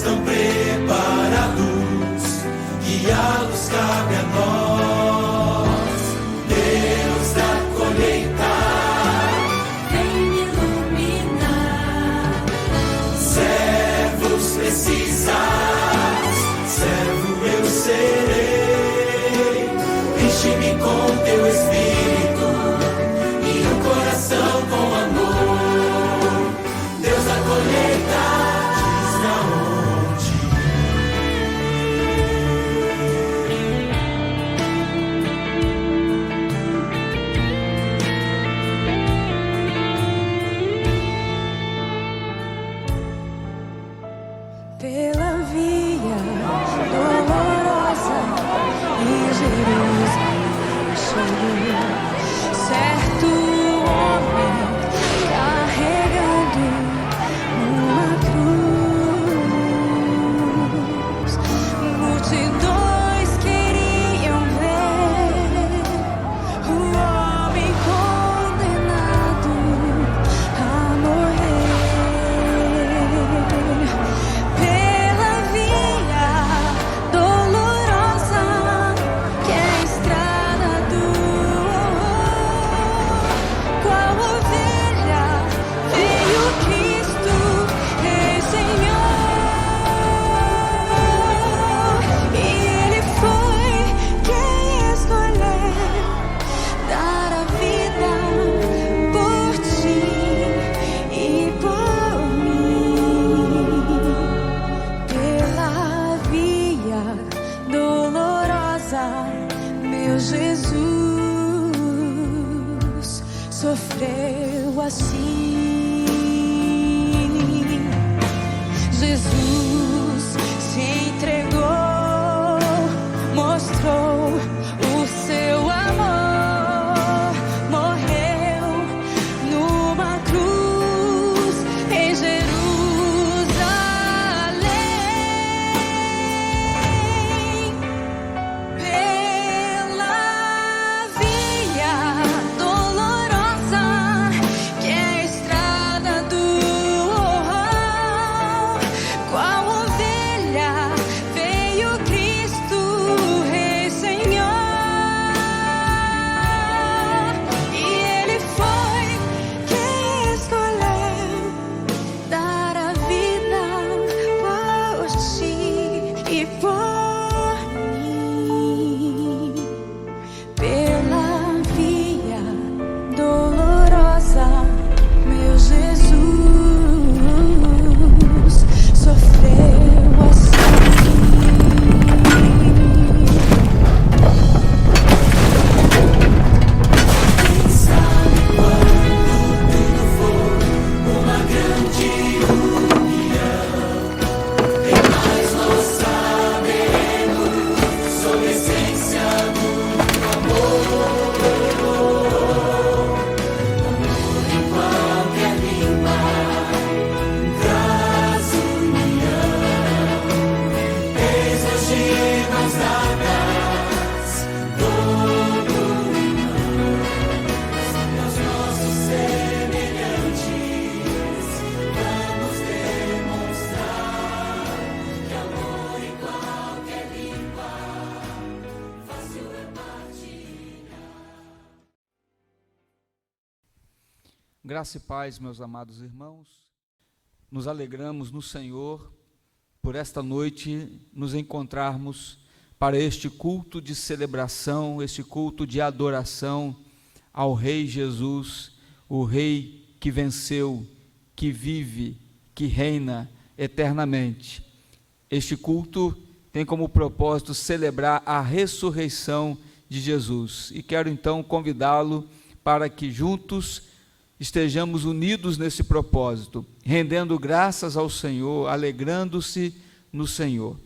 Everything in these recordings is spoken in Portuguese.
estão preparados, guiá-los cabe a nós. Deus da colheita, vem me iluminar. servos precisas, servo eu serei. Enche-me com teu Espírito e o coração com amor. Deus da colheita, diz-me aonde pela via dolorosa em Jerusalém chegou certo homem carregando uma cruz. Multidões queriam ver o homem condenado a morrer. Pela via dolorosa que é a estrada do horror, qual ovelha veio Cristo, Rei Senhor, e Ele foi quem escolheu dar a vida por ti e por mim. Pela via dolorosa, meu Jesus sofreu assim. Jesus se entregou, mostrou o seu amor, morreu numa cruz em Jerusalém. Pela via dolorosa que é a estrada do horror, qual ovelha veio Cristo, Rei Senhor, e Ele foi quem escolheu dar a vida por ti e por mim. Pela via dolorosa, meu Jesus sofreu assim. quem sabe quando tudo for uma grande união, em mais nós saberemos sobre a essência do amor. Em qualquer língua traz união. Eis-nos de mãos dadas, todo irmão. Aos nossos semelhantes, vamos demonstrar que amor em qualquer língua fácil é partilhar. Graça e paz, meus amados irmãos. Nos alegramos no Senhor por esta noite nos encontrarmos para este culto de celebração, este culto de adoração ao Rei Jesus, o Rei que venceu, que vive, que reina eternamente. Este culto tem como propósito celebrar a ressurreição de Jesus. E quero então convidá-lo para que juntos estejamos unidos nesse propósito, rendendo graças ao Senhor, alegrando-se no Senhor.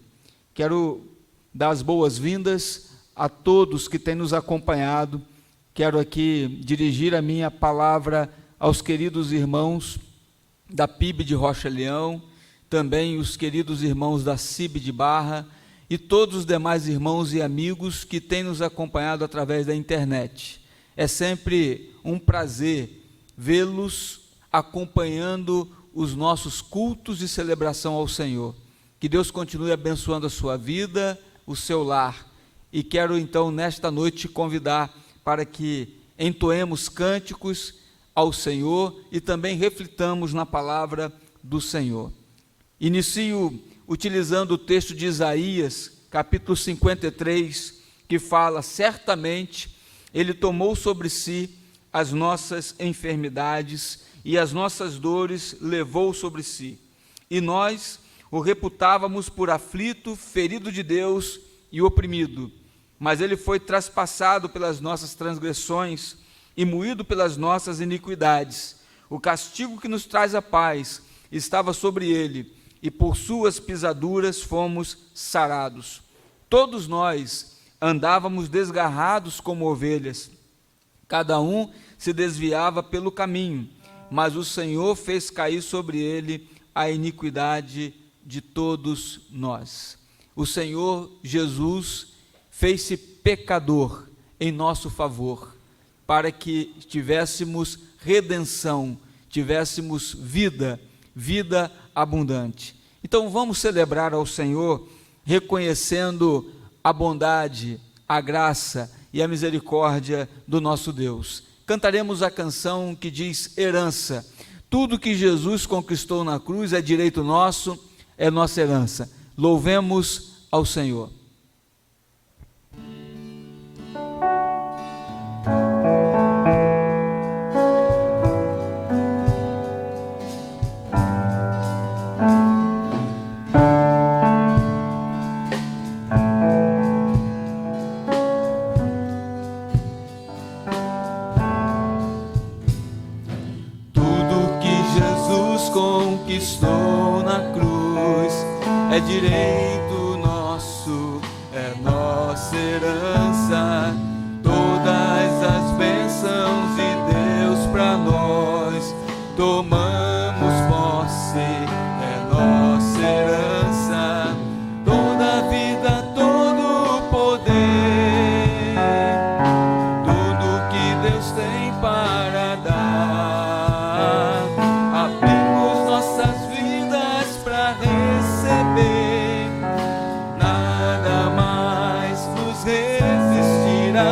Quero dar as boas-vindas a todos que têm nos acompanhado. Quero aqui dirigir a minha palavra aos queridos irmãos da PIB de Rocha Leão, também os queridos irmãos da CIB de Barra e todos os demais irmãos e amigos que têm nos acompanhado através da internet. É sempre um prazer vê-los acompanhando os nossos cultos de celebração ao Senhor. Que Deus continue abençoando a sua vida, o seu lar. E quero então nesta noite te convidar para que entoemos cânticos ao Senhor e também reflitamos na palavra do Senhor. Inicio utilizando o texto de Isaías, capítulo 53, que fala: certamente Ele tomou sobre si as nossas enfermidades e as nossas dores levou sobre si. E nós o reputávamos por aflito, ferido de Deus e oprimido. Mas Ele foi traspassado pelas nossas transgressões e moído pelas nossas iniquidades. O castigo que nos traz a paz estava sobre Ele, e por suas pisaduras fomos sarados. Todos nós andávamos desgarrados como ovelhas, cada um se desviava pelo caminho, mas o Senhor fez cair sobre ele a iniquidade de todos nós. O Senhor Jesus fez-se pecador em nosso favor, para que tivéssemos redenção, tivéssemos vida abundante. Então vamos celebrar ao Senhor, reconhecendo a bondade, a graça e a misericórdia do nosso Deus. Cantaremos a canção que diz herança. Tudo que Jesus conquistou na cruz é direito nosso, é nossa herança. Louvemos ao Senhor. Conquistou na cruz, é direito nosso, é nossa herança. Todas as bênçãos de Deus para nós, tomamos posse, é nossa herança. Toda a vida, todo o poder, tudo que Deus tem para dar. Nada mais nos resistirá,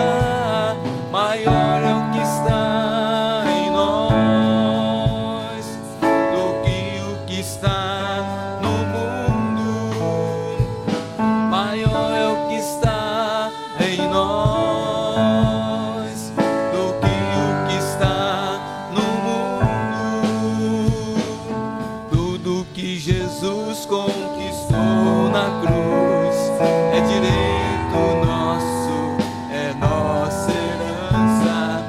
maior é o que está em nós do que o que está no mundo. Maior é o que está em nós do que o que está no mundo. Tudo que Jesus conquistou na cruz é direito nosso, é nossa herança.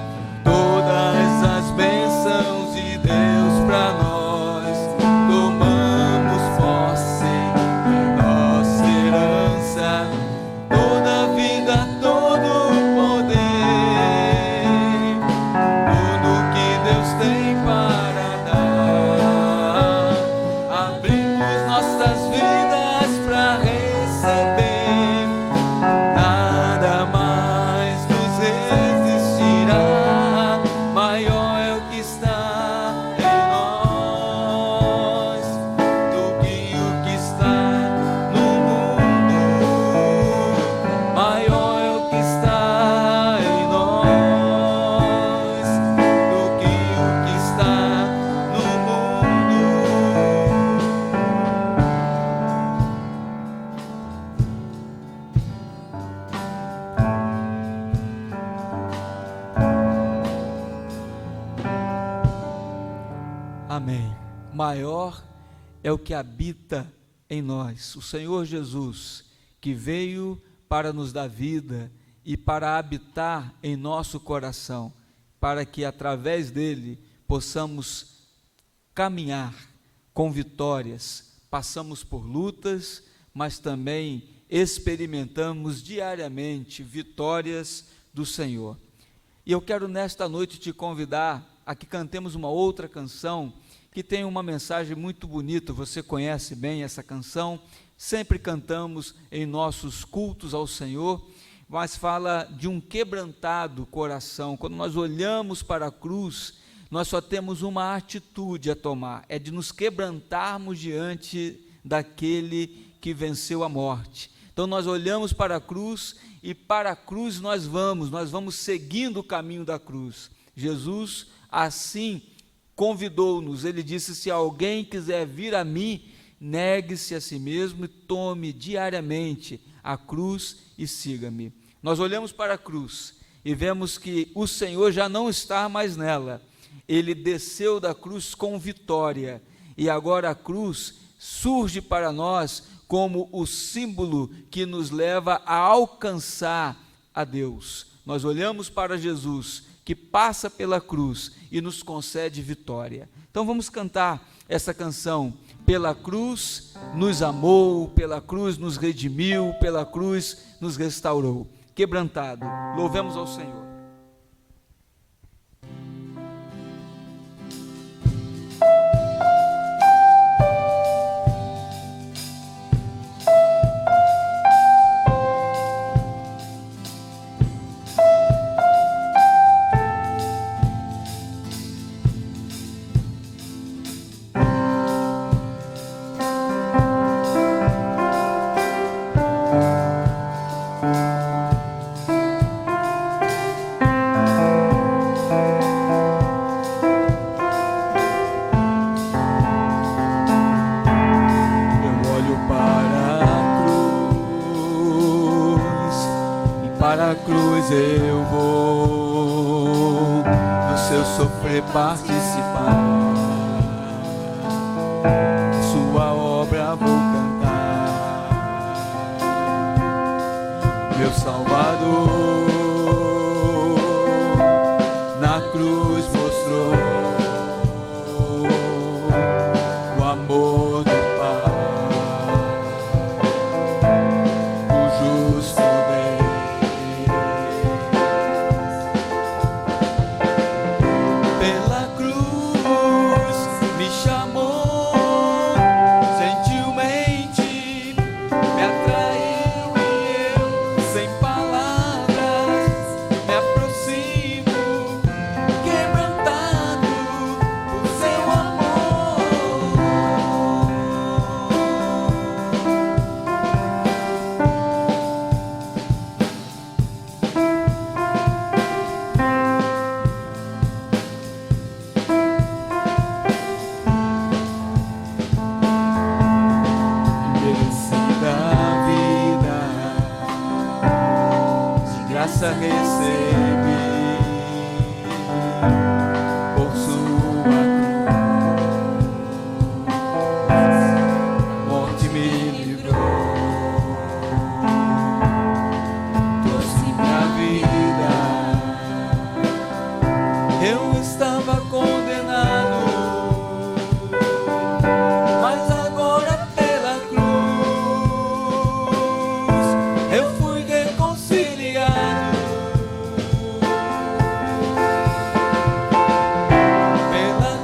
Todas as bênçãos de Deus para nós, tomamos posse, é nossa herança. Toda a vida, todo o poder, tudo que Deus tem para dar. Abrimos nossas vidas para receber, nada mais nos resistirá. Maior é o que está em nós do que o que está no mundo. Maior é o que está em nós do que o que está no mundo. Amém. Maior é o que habita em nós, o Senhor Jesus, que veio para nos dar vida e para habitar em nosso coração, para que através dele possamos caminhar com vitórias. Passamos por lutas, mas também experimentamos diariamente vitórias do Senhor. E eu quero nesta noite te convidar a que cantemos uma outra canção que tem uma mensagem muito bonita. Você conhece bem essa canção, sempre cantamos em nossos cultos ao Senhor, mas fala de um quebrantado coração. Quando nós olhamos para a cruz, nós só temos uma atitude a tomar, é de nos quebrantarmos diante daquele que venceu a morte. Então nós olhamos para a cruz e para a cruz nós vamos seguindo o caminho da cruz. Jesus assim convidou-nos, ele disse: se alguém quiser vir a mim, negue-se a si mesmo e tome diariamente a cruz e siga-me. Nós olhamos para a cruz e vemos que o Senhor já não está mais nela, ele desceu da cruz com vitória, e agora a cruz surge para nós como o símbolo que nos leva a alcançar a Deus. Nós olhamos para Jesus, que passa pela cruz e nos concede vitória. Então vamos cantar essa canção: pela cruz nos amou, pela cruz nos redimiu, pela cruz nos restaurou. Quebrantado, louvemos ao Senhor. Para a cruz eu vou, do seu sofrer participar, sua obra vou cantar. Meu Salvador na cruz mostrou o amor do Pai, o justo graça recebi por sua cruz, morte me livrou, trouxe pra vida. Eu estava condenado, mas agora pela cruz eu fui reconciliado. Quebrantado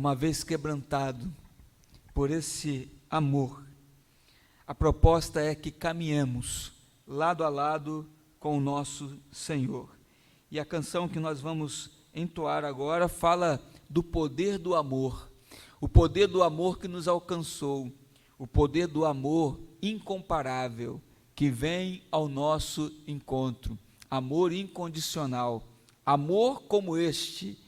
uma vez quebrantado por esse amor, a proposta é que caminhemos lado a lado com o nosso Senhor. E a canção que nós vamos entoar agora fala do poder do amor, o poder do amor que nos alcançou, o poder do amor incomparável que vem ao nosso encontro, amor incondicional, amor como este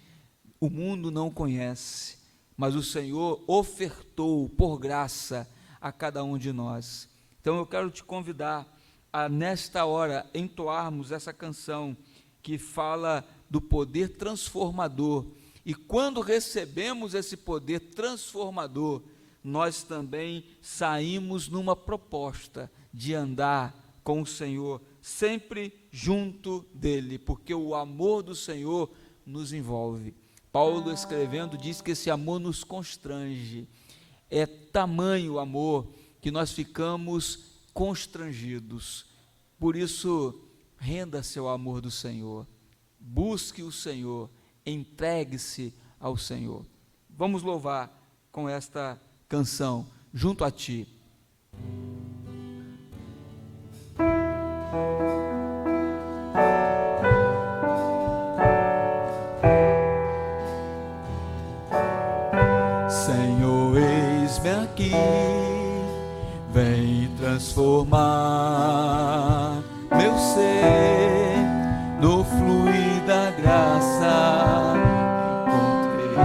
o mundo não conhece, mas o Senhor ofertou por graça a cada um de nós. Então eu quero te convidar a nesta hora entoarmos essa canção que fala do poder transformador, e quando recebemos esse poder transformador, nós também saímos numa proposta de andar com o Senhor, sempre junto dele, porque o amor do Senhor nos envolve. Paulo, escrevendo, diz que esse amor nos constrange. É tamanho o amor que nós ficamos constrangidos. Por isso, renda-se ao amor do Senhor, busque o Senhor, entregue-se ao Senhor. Vamos louvar com esta canção, Junto a Ti. Senhor, eis-me aqui, vem transformar meu ser no fluir da graça. Encontrei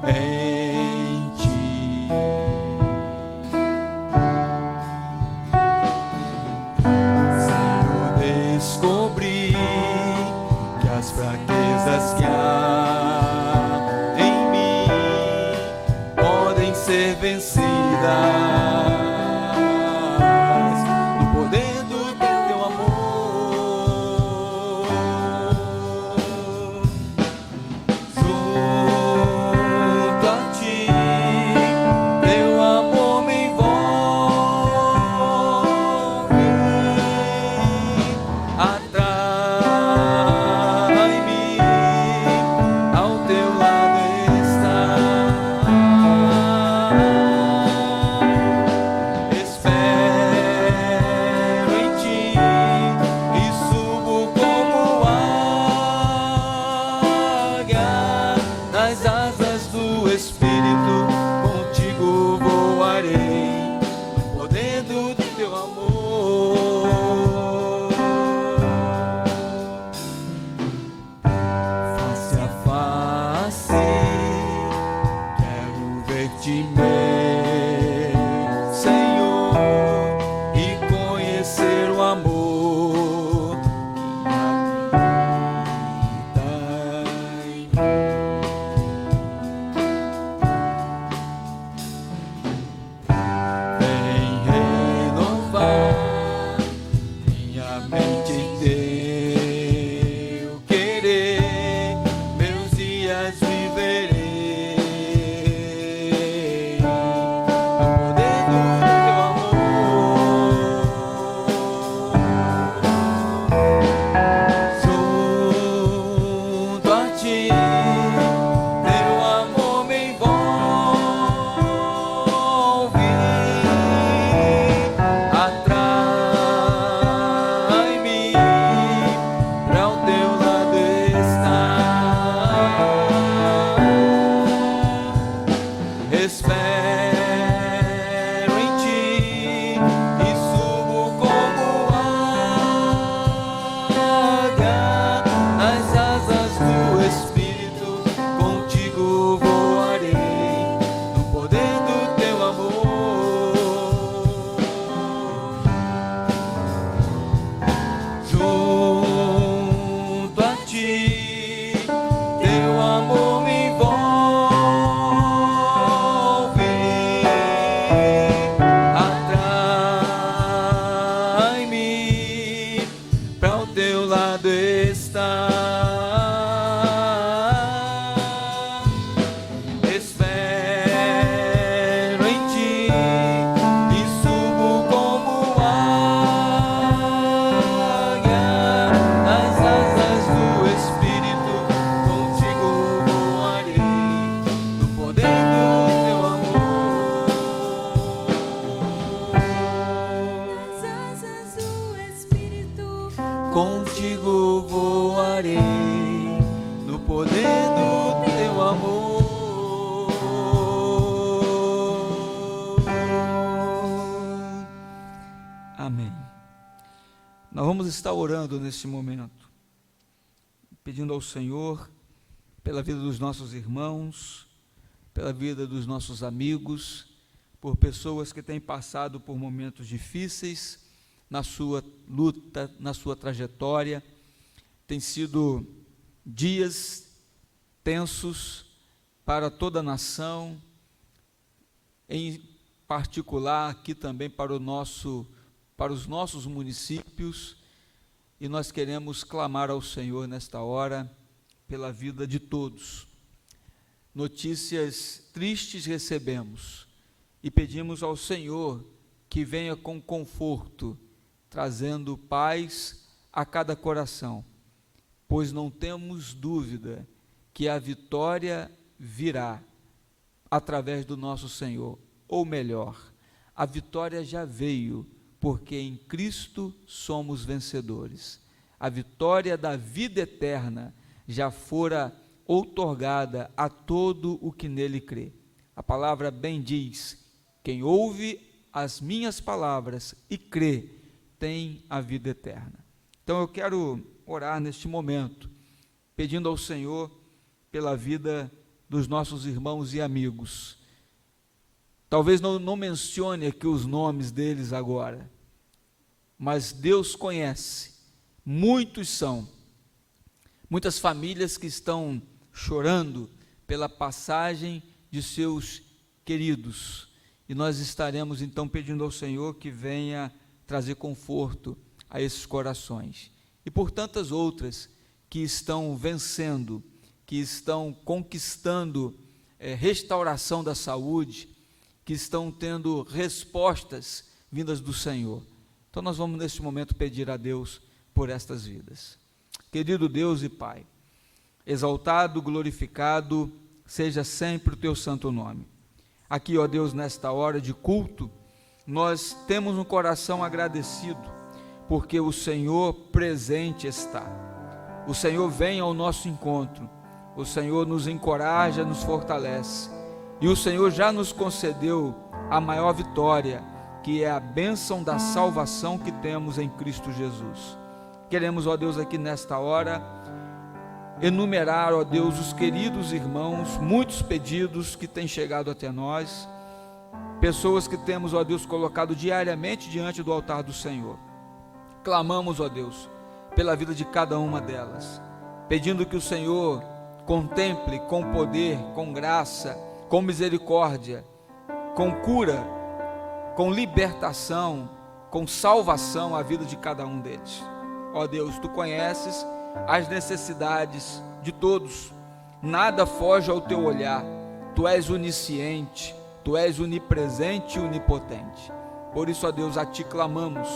em Ti. Senhor, descobri que as fraquezas que há em mim podem ser vencidas no poder do Teu amor. Junto a Ti, Teu amor me envolve, atrai-me, ao Teu lado está. Espero em Ti e subo como águia nas asas do Espírito, contigo voarei no poder do Teu amor. Face a face, quero ver-Te, meu Senhor, e conhecer o amor que habita em mim. Vem renovar minha mente em Teu querer, meus dias viverei no poder do Teu amor. Junto a Ti, Teu amor me envolve, atrai-me, pra o Teu lado estar. Espero em Ti e subo como águia nas asas do Espírito, contigo voarei no poder do Teu amor. Junto a Ti, Teu amor me envolve, atrai-me, pra o Teu lado estar. Espero em Ti e subo como águia nas asas do Espírito, contigo voarei no contigo voarei no poder do teu amor. Amém. Nós vamos estar orando neste momento, pedindo ao Senhor pela vida dos nossos irmãos, pela vida dos nossos amigos, por pessoas que têm passado por momentos difíceis na sua luta, na sua trajetória. Tem sido dias tensos para toda a nação, em particular aqui também para os nossos municípios, e nós queremos clamar ao Senhor nesta hora pela vida de todos. Notícias tristes recebemos e pedimos ao Senhor que venha com conforto, trazendo paz a cada coração, pois não temos dúvida que a vitória virá através do nosso Senhor, ou melhor, a vitória já veio, porque em Cristo somos vencedores. A vitória da vida eterna já fora outorgada a todo o que nele crê. A palavra bem diz: quem ouve as minhas palavras e crê, tem a vida eterna. Então eu quero orar neste momento, pedindo ao Senhor pela vida dos nossos irmãos e amigos. Talvez não mencione aqui os nomes deles agora, mas Deus conhece. Muitos são, muitas famílias que estão chorando pela passagem de seus queridos, e nós estaremos então pedindo ao Senhor que venha trazer conforto a esses corações, e por tantas outras que estão vencendo, que estão conquistando restauração da saúde, que estão tendo respostas vindas do Senhor. Então nós vamos neste momento pedir a Deus por estas vidas. Querido Deus e Pai, exaltado, glorificado seja sempre o teu santo nome. Aqui, ó Deus, nesta hora de culto, nós temos um coração agradecido, porque o Senhor presente está. O Senhor vem ao nosso encontro, o Senhor nos encoraja, nos fortalece, e o Senhor já nos concedeu a maior vitória, que é a bênção da salvação que temos em Cristo Jesus. Queremos, ó Deus, aqui nesta hora, enumerar, ó Deus, os queridos irmãos, muitos pedidos que têm chegado até nós, pessoas que temos, ó Deus, colocado diariamente diante do altar do Senhor. Clamamos, ó Deus, pela vida de cada uma delas, pedindo que o Senhor contemple com poder, com graça, com misericórdia, com cura, com libertação, com salvação a vida de cada um deles. Ó Deus, tu conheces as necessidades de todos, nada foge ao teu olhar, tu és onisciente, tu és onipresente e onipotente. Por isso, ó Deus, a ti clamamos,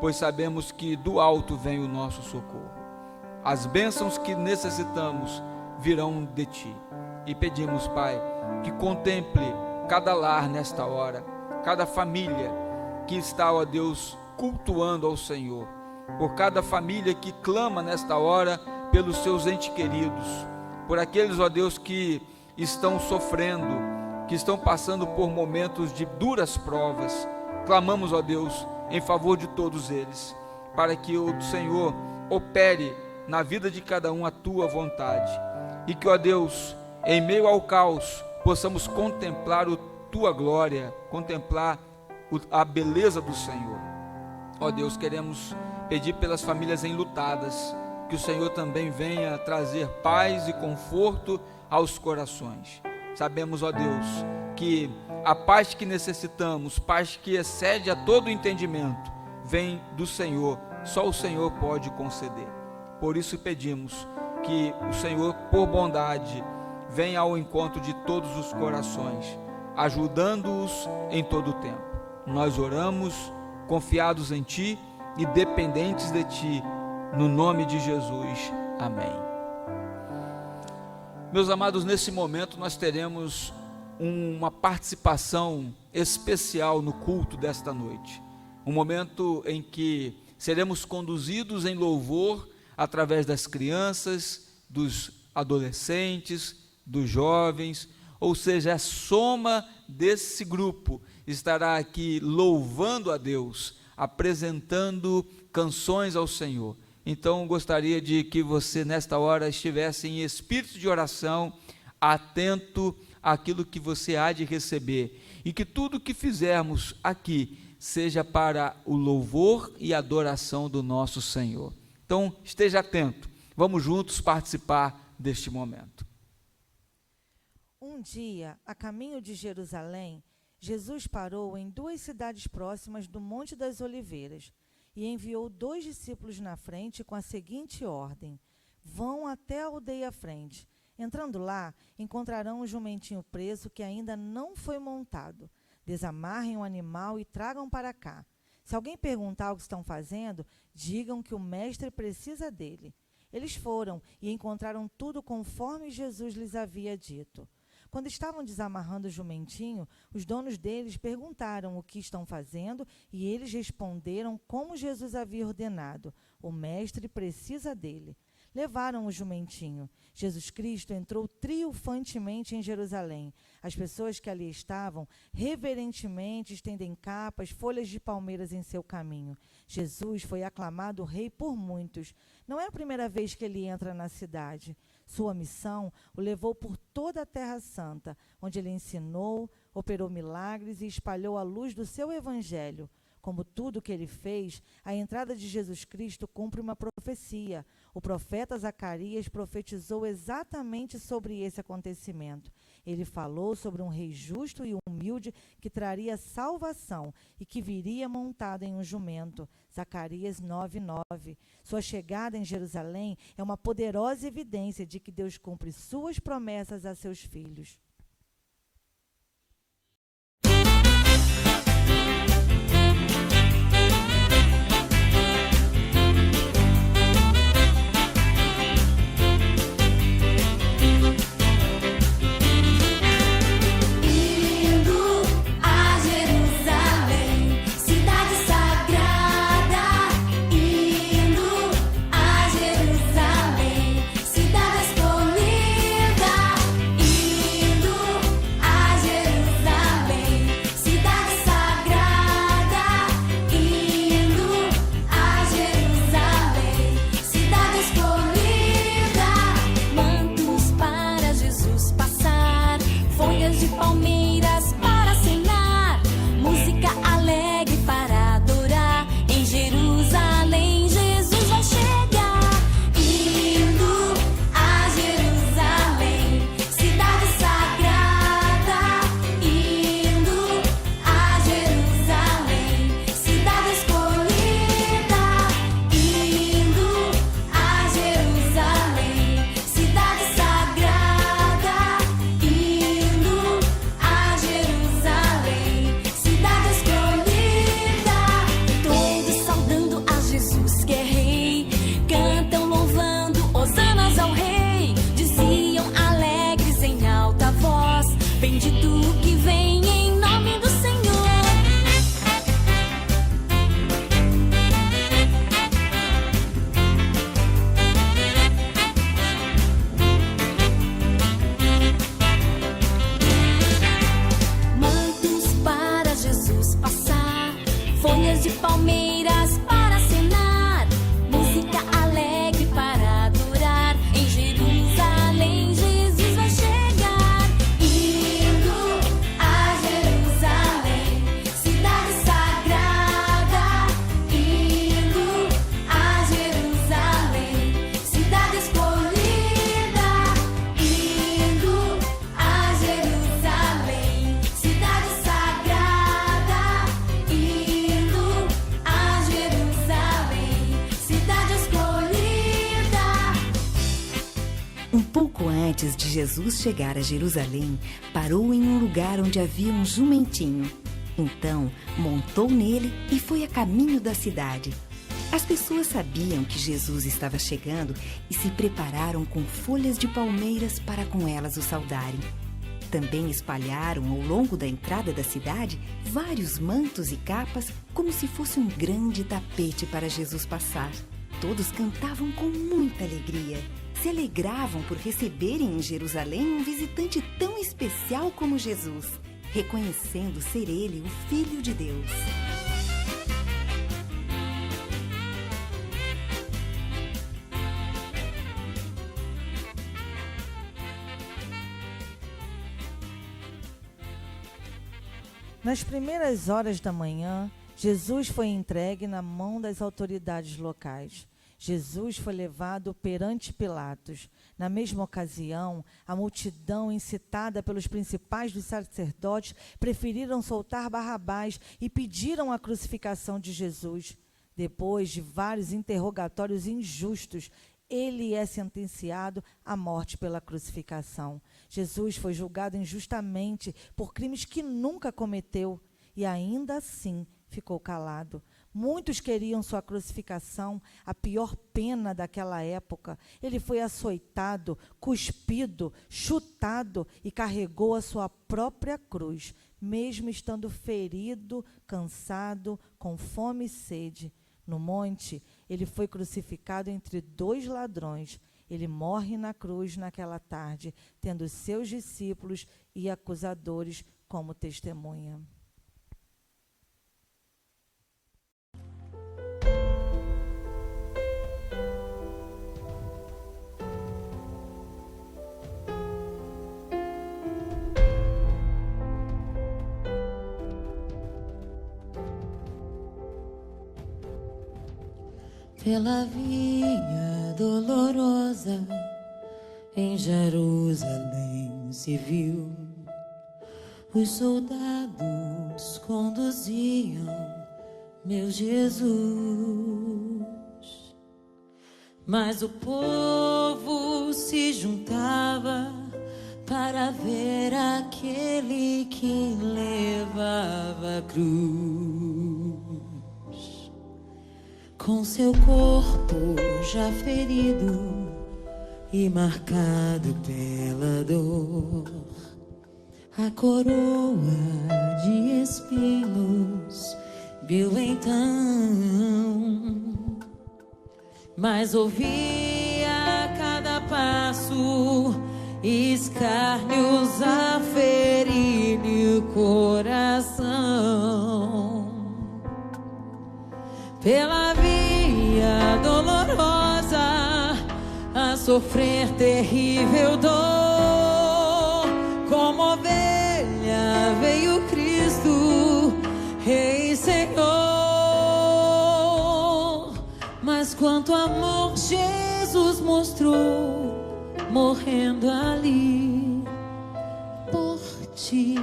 pois sabemos que do alto vem o nosso socorro. As bênçãos que necessitamos virão de ti, e pedimos, Pai, que contemple cada lar nesta hora, cada família que está, ó Deus, cultuando ao Senhor, por cada família que clama nesta hora pelos seus entes queridos, por aqueles, ó Deus, que estão sofrendo, que estão passando por momentos de duras provas. Clamamos, ó Deus, em favor de todos eles, para que o Senhor opere na vida de cada um a tua vontade, e que, ó Deus, em meio ao caos, possamos contemplar a tua glória, contemplar a beleza do Senhor. Ó Deus, queremos pedir pelas famílias enlutadas, que o Senhor também venha trazer paz e conforto aos corações. Sabemos, ó Deus, que a paz que necessitamos, paz que excede a todo entendimento, vem do Senhor, só o Senhor pode conceder. Por isso pedimos que o Senhor, por bondade, venha ao encontro de todos os corações, ajudando-os em todo o tempo. Nós oramos confiados em Ti e dependentes de Ti, no nome de Jesus. Amém. Meus amados, nesse momento nós teremos uma participação especial no culto desta noite, um momento em que seremos conduzidos em louvor através das crianças, dos adolescentes, dos jovens, ou seja, a soma desse grupo estará aqui louvando a Deus, apresentando canções ao Senhor. Então, gostaria de que você, nesta hora, estivesse em espírito de oração, atento àquilo que você há de receber, e que tudo que fizermos aqui seja para o louvor e adoração do nosso Senhor. Então, esteja atento, vamos juntos participar deste momento. Um dia, a caminho de Jerusalém, Jesus parou em 2 cidades próximas do Monte das Oliveiras e enviou 2 discípulos na frente com a seguinte ordem: vão até a aldeia à frente. Entrando lá, encontrarão um jumentinho preso que ainda não foi montado. Desamarrem o animal e tragam para cá. Se alguém perguntar o que estão fazendo, digam que o mestre precisa dele. Eles foram e encontraram tudo conforme Jesus lhes havia dito. Quando estavam desamarrando o jumentinho, os donos deles perguntaram o que estão fazendo e eles responderam como Jesus havia ordenado: o mestre precisa dele. Levaram o jumentinho. Jesus Cristo entrou triunfantemente em Jerusalém. As pessoas que ali estavam, reverentemente estendem capas, folhas de palmeiras em seu caminho. Jesus foi aclamado rei por muitos. Não é a primeira vez que ele entra na cidade. Sua missão o levou por toda a Terra Santa, onde ele ensinou, operou milagres e espalhou a luz do seu evangelho. Como tudo que ele fez, a entrada de Jesus Cristo cumpre uma profecia. O profeta Zacarias profetizou exatamente sobre esse acontecimento. Ele falou sobre um rei justo e humilde que traria salvação e que viria montado em um jumento. Zacarias 9:9. Sua chegada em Jerusalém é uma poderosa evidência de que Deus cumpre suas promessas a seus filhos. Antes de Jesus chegar a Jerusalém, parou em um lugar onde havia um jumentinho. Então, montou nele e foi a caminho da cidade. As pessoas sabiam que Jesus estava chegando e se prepararam com folhas de palmeiras para com elas o saudarem. também espalharam ao longo da entrada da cidade vários mantos e capas, como se fosse um grande tapete para Jesus passar. Todos cantavam com muita alegria. Se alegravam por receberem em Jerusalém um visitante tão especial como Jesus, reconhecendo ser ele o Filho de Deus. Nas primeiras horas da manhã, Jesus foi entregue na mão das autoridades locais. Jesus foi levado perante Pilatos. Na mesma ocasião, a multidão, incitada pelos principais dos sacerdotes, preferiram soltar Barrabás e pediram a crucificação de Jesus. Depois de vários interrogatórios injustos, ele é sentenciado à morte pela crucificação. Jesus foi julgado injustamente por crimes que nunca cometeu e ainda assim ficou calado. Muitos queriam sua crucificação, a pior pena daquela época. Ele foi açoitado, cuspido, chutado e carregou a sua própria cruz, mesmo estando ferido, cansado, com fome e sede. No monte, ele foi crucificado entre dois ladrões. Ele morre na cruz naquela tarde, tendo seus discípulos e acusadores como testemunha. Pela via dolorosa em Jerusalém se viu, os soldados conduziam meu Jesus, mas o povo se juntava para ver aquele que levava a cruz. Com seu corpo já ferido e marcado pela dor, a coroa de espinhos viu então, mas ouvia a cada passo escárnios a ferir-lhe o coração. Pela via dolorosa a sofrer terrível dor, como ovelha veio Cristo, Rei e Senhor. Mas quanto amor Jesus mostrou, morrendo ali por ti,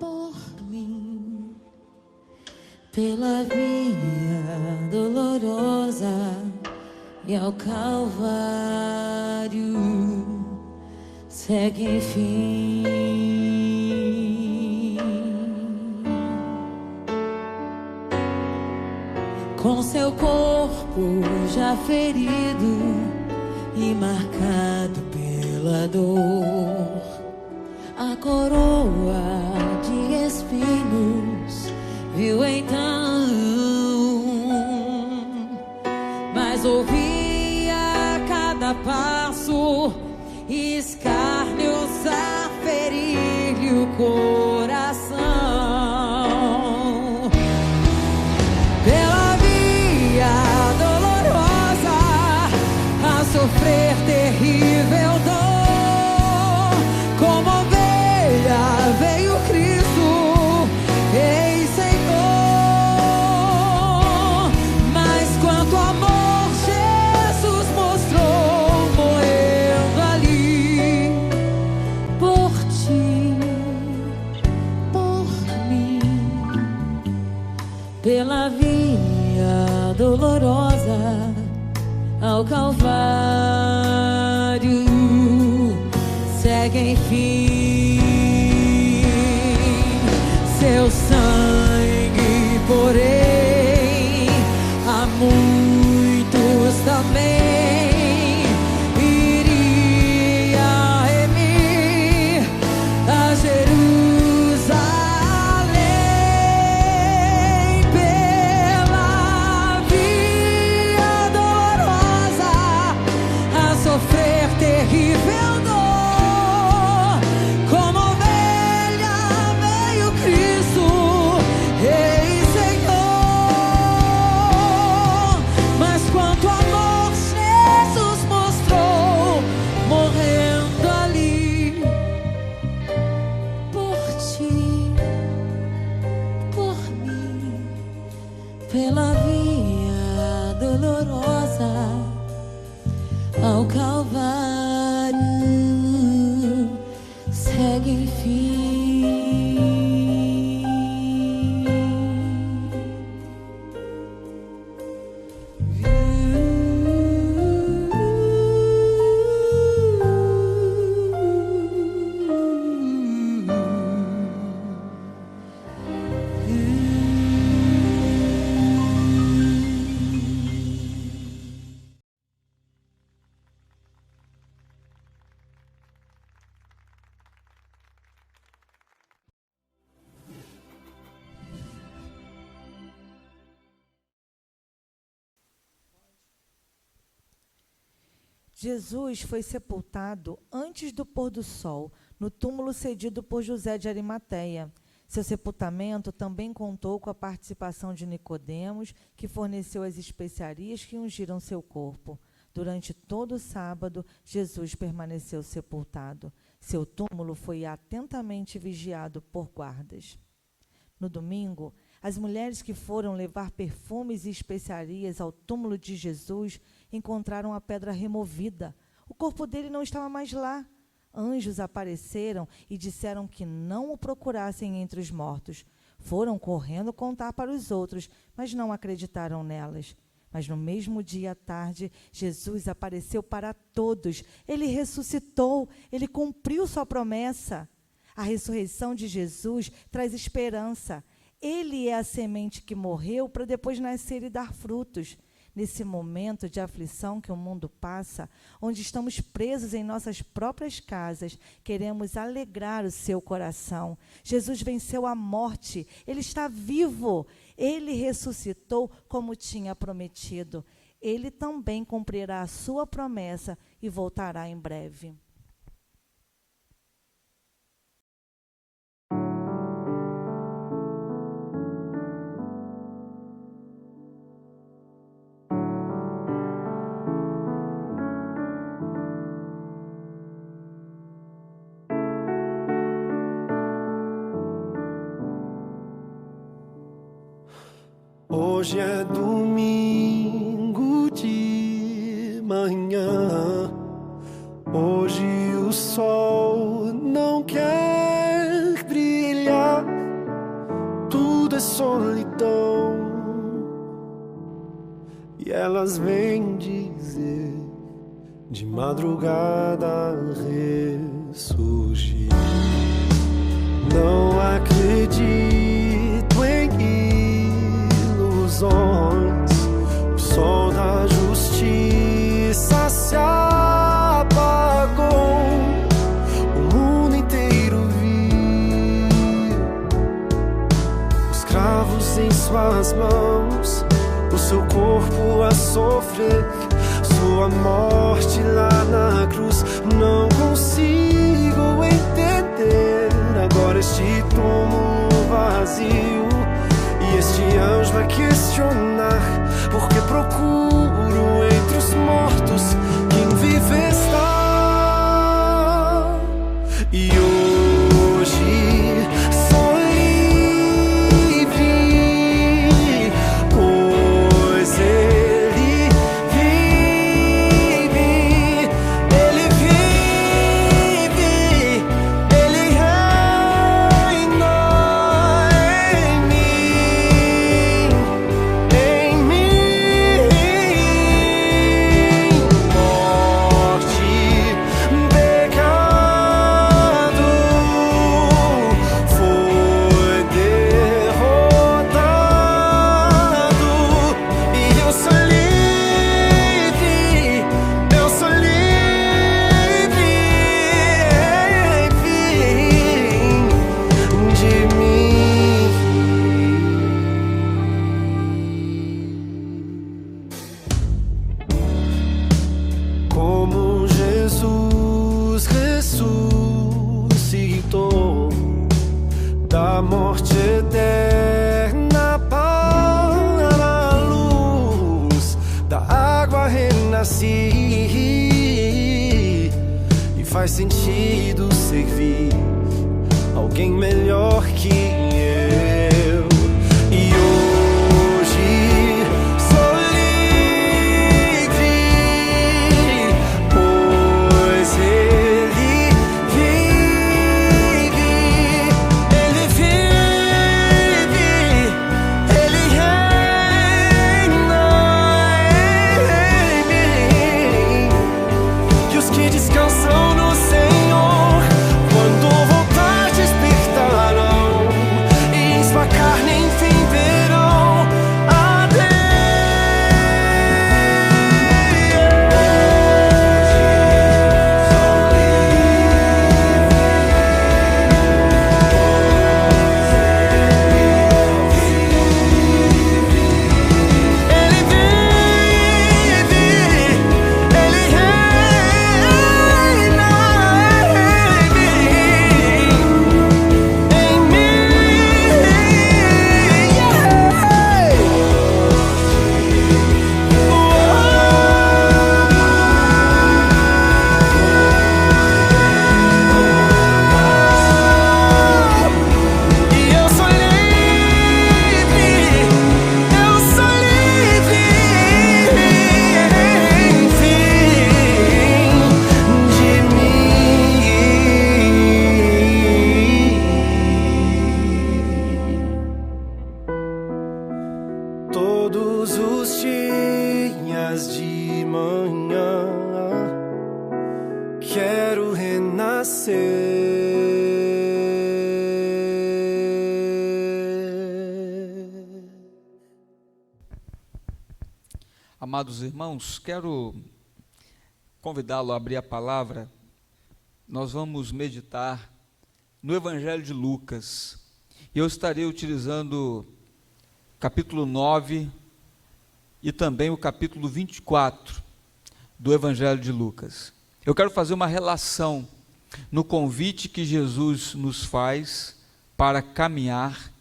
por mim. Pela via dolorosa e ao Calvário segue enfim. Com seu corpo já ferido e marcado pela dor, a coroa de espinhos viu então, mas ouvia a cada passo escárnios a ferir-lhe o coração. Pela via dolorosa a sofrer terrível dor, como ovelha veio Cristo, Rei e Senhor. Mas quanto amor Jesus mostrou, morrendo ali por ti, por mim. Pela via dolorosa ao Calvário segue enfim. Seu sangue, porém, a muitos também iria remir graça ao Calvário segue em fim. Jesus foi sepultado antes do pôr do sol, no túmulo cedido por José de Arimateia. Seu sepultamento também contou com a participação de Nicodemos, que forneceu as especiarias que ungiram seu corpo. Durante todo o sábado, Jesus permaneceu sepultado. Seu túmulo foi atentamente vigiado por guardas. No domingo, as mulheres que foram levar perfumes e especiarias ao túmulo de Jesus encontraram a pedra removida. O corpo dele não estava mais lá. Anjos apareceram e disseram que não o procurassem entre os mortos. Foram correndo contar para os outros, mas não acreditaram nelas. Mas no mesmo dia à tarde, Jesus apareceu para todos. Ele ressuscitou, ele cumpriu sua promessa. A ressurreição de Jesus traz esperança. Ele é a semente que morreu para depois nascer e dar frutos. Nesse momento de aflição que o mundo passa, onde estamos presos em nossas próprias casas, queremos alegrar o seu coração. Jesus venceu a morte, ele está vivo, ele ressuscitou como tinha prometido. Ele também cumprirá a sua promessa e voltará em breve. Hoje é domingo de manhã. Hoje o sol não quer brilhar. Tudo é solidão. E elas vêm dizer de madrugada ressurgir. Não acredito em ilusões. O sol da justiça se apagou. O mundo inteiro viu os cravos em suas mãos, o seu corpo a sofrer, sua morte lá na cruz. Não consigo entender agora este túmulo vazio. E este anjo vai questionar, porque procuro entre os mortos quem vive está. E hoje sou livre, pois ele vive, ele vive, ele reina em mim, morte, pecado foi derrotado e eu sou livre, eu sou livre, enfim, de mim. Como Jesus ressuscitou da morte eterna para a luz da água, renasci e faz sentido servir alguém melhor que eu. E hoje sou livre, manhã. Quero renascer. Amados irmãos, quero convidá-lo a abrir a palavra. Nós vamos meditar no Evangelho de Lucas. E eu estarei utilizando capítulo 9 e também o capítulo 24 do Evangelho de Lucas. Eu quero fazer uma relação no convite que Jesus nos faz para caminhar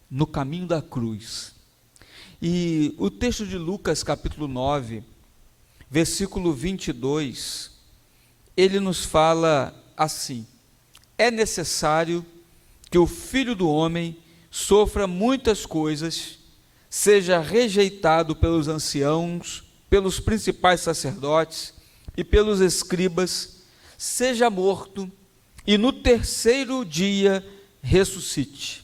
no caminho da cruz. E o texto de Lucas, capítulo 9, versículo 22, ele nos fala assim: é necessário que o Filho do Homem sofra muitas coisas, seja rejeitado pelos anciãos, pelos principais sacerdotes e pelos escribas, seja morto e no terceiro dia ressuscite.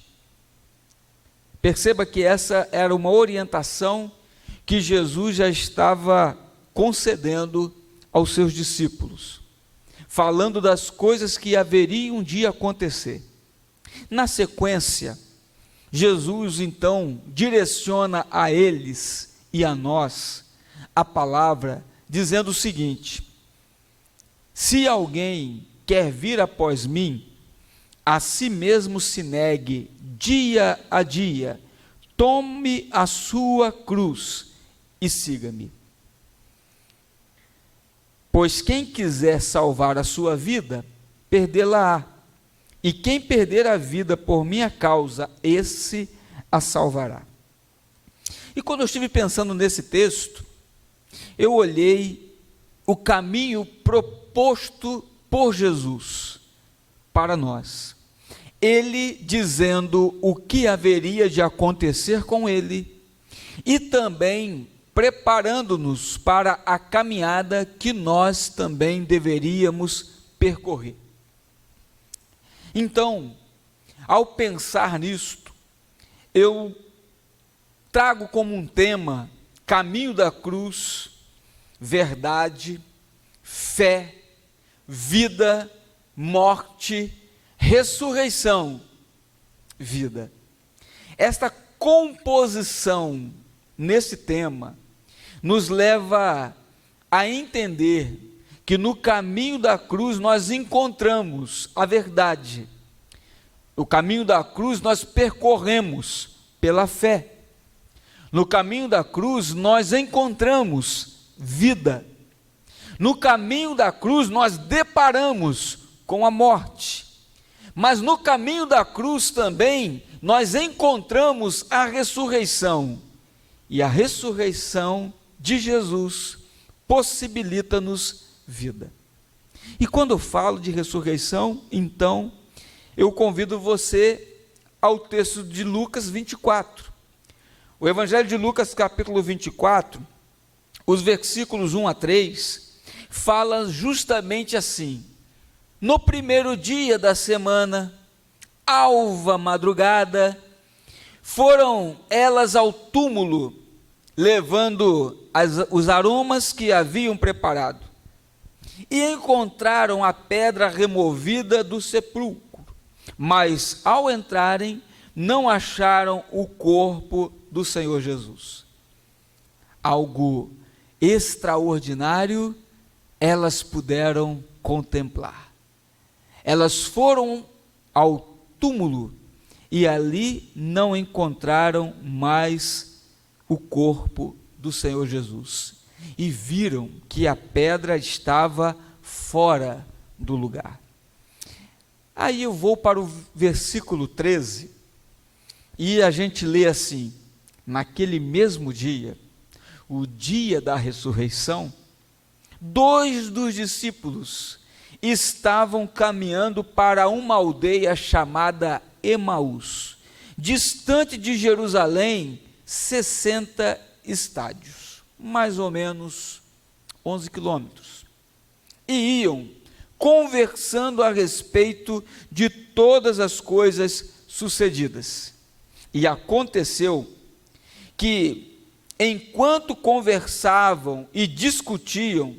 Perceba que essa era uma orientação que Jesus já estava concedendo aos seus discípulos, falando das coisas que haveriam um dia acontecer. Na sequência, Jesus então direciona a eles e a nós a palavra, dizendo o seguinte: se alguém quer vir após mim, a si mesmo se negue dia a dia, tome a sua cruz e siga-me. Pois quem quiser salvar a sua vida, perdê-la-á, e quem perder a vida por minha causa, esse a salvará. E quando eu estive pensando nesse texto, eu olhei o caminho proposto por Jesus para nós. Ele dizendo o que haveria de acontecer com ele e também preparando-nos para a caminhada que nós também deveríamos percorrer. Então, ao pensar nisto, eu trago como um tema caminho da cruz, verdade, fé, vida, morte, ressurreição, vida. Esta composição nesse tema nos leva a entender que no caminho da cruz nós encontramos a verdade. O caminho da cruz nós percorremos pela fé. No caminho da cruz nós encontramos vida. No caminho da cruz nós deparamos com a morte. Mas no caminho da cruz também nós encontramos a ressurreição. E a ressurreição de Jesus possibilita-nos vida. E quando eu falo de ressurreição, então, eu convido você ao texto de Lucas 24. O Evangelho de Lucas, capítulo 24, os versículos 1 a 3, fala justamente assim: no primeiro dia da semana, alva madrugada, foram elas ao túmulo, levando os aromas que haviam preparado, e encontraram a pedra removida do sepulcro, mas ao entrarem, não acharam o corpo do Senhor Jesus. Algo extraordinário elas puderam contemplar. Elas foram ao túmulo e ali não encontraram mais o corpo do Senhor Jesus. E viram que a pedra estava fora do lugar. Aí eu vou para o versículo 13, e a gente lê assim: naquele mesmo dia, o dia da ressurreição, 2 dos discípulos estavam caminhando para uma aldeia chamada Emaús, distante de Jerusalém 60 estádios, mais ou menos 11 quilômetros, e iam conversando a respeito de todas as coisas sucedidas. E aconteceu que, enquanto conversavam e discutiam,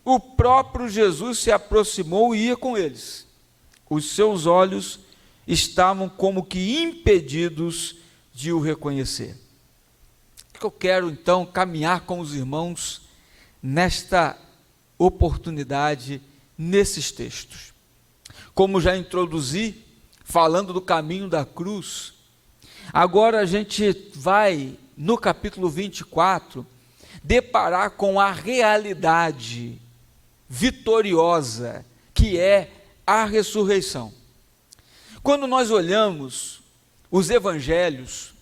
o próprio Jesus se aproximou e ia com eles. Os seus olhos estavam como que impedidos de o reconhecer. O que eu quero então caminhar com os irmãos nesta oportunidade, nesses textos. Como já introduzi, falando do caminho da cruz, agora a gente vai, no capítulo 24, deparar com a realidade vitoriosa, que é a ressurreição. Quando nós olhamos os evangelhos,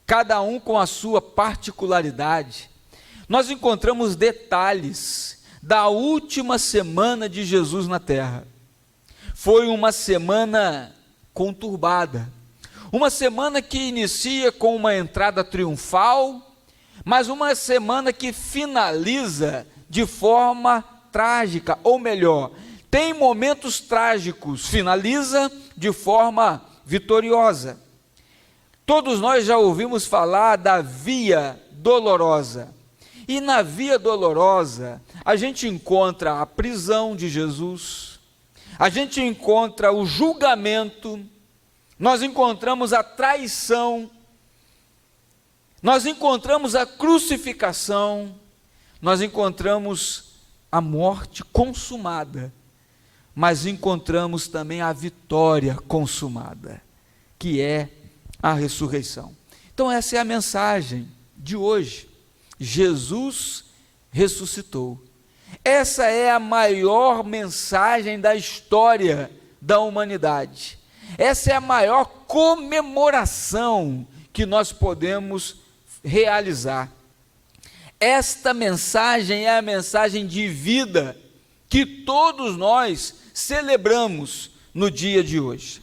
cada um com a sua particularidade, nós encontramos detalhes da última semana de Jesus na terra. Foi uma semana conturbada, uma semana que inicia com uma entrada triunfal, mas uma semana que finaliza de forma trágica, ou melhor, tem momentos trágicos, finaliza de forma vitoriosa. Todos nós já ouvimos falar da Via Dolorosa, e na Via Dolorosa a gente encontra a prisão de Jesus, a gente encontra o julgamento, nós encontramos a traição, nós encontramos a crucificação, nós encontramos a morte consumada, mas encontramos também a vitória consumada, que é a ressurreição. Então essa é a mensagem de hoje. Jesus ressuscitou. Essa é a maior mensagem da história da humanidade. Essa é a maior comemoração que nós podemos realizar. Esta mensagem é a mensagem de vida que todos nós celebramos no dia de hoje.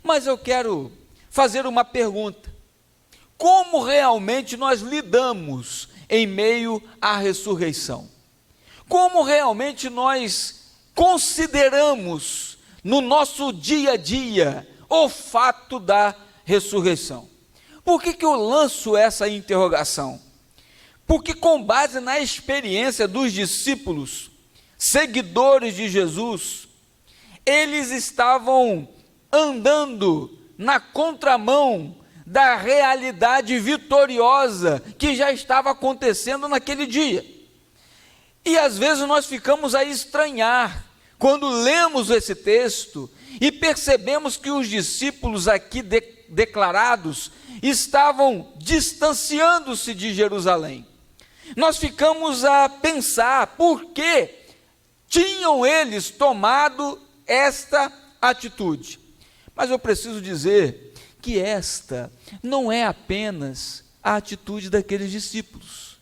Mas eu quero fazer uma pergunta: como realmente nós lidamos em meio à ressurreição? Como realmente nós consideramos no nosso dia a dia o fato da ressurreição? Por que eu lanço essa interrogação? Porque, com base na experiência dos discípulos, seguidores de Jesus, eles estavam andando na contramão da realidade vitoriosa que já estava acontecendo naquele dia. E às vezes nós ficamos a estranhar quando lemos esse texto e percebemos que os discípulos aqui declarados estavam distanciando-se de Jerusalém. Nós ficamos a pensar por que tinham eles tomado esta atitude. Mas eu preciso dizer que esta não é apenas a atitude daqueles discípulos.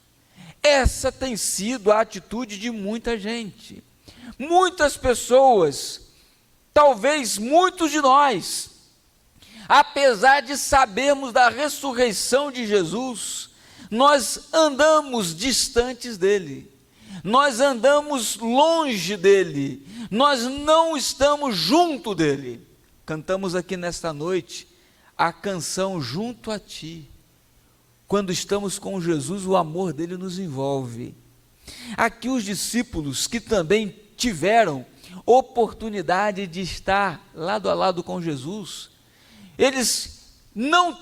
Essa tem sido a atitude de muita gente. Muitas pessoas, talvez muitos de nós, apesar de sabermos da ressurreição de Jesus, nós andamos distantes dele, nós andamos longe dele, nós não estamos junto dele. Cantamos aqui nesta noite a canção Junto a Ti. Quando estamos com Jesus, o amor dele nos envolve. Aqui os discípulos que também tiveram oportunidade de estar lado a lado com Jesus, eles não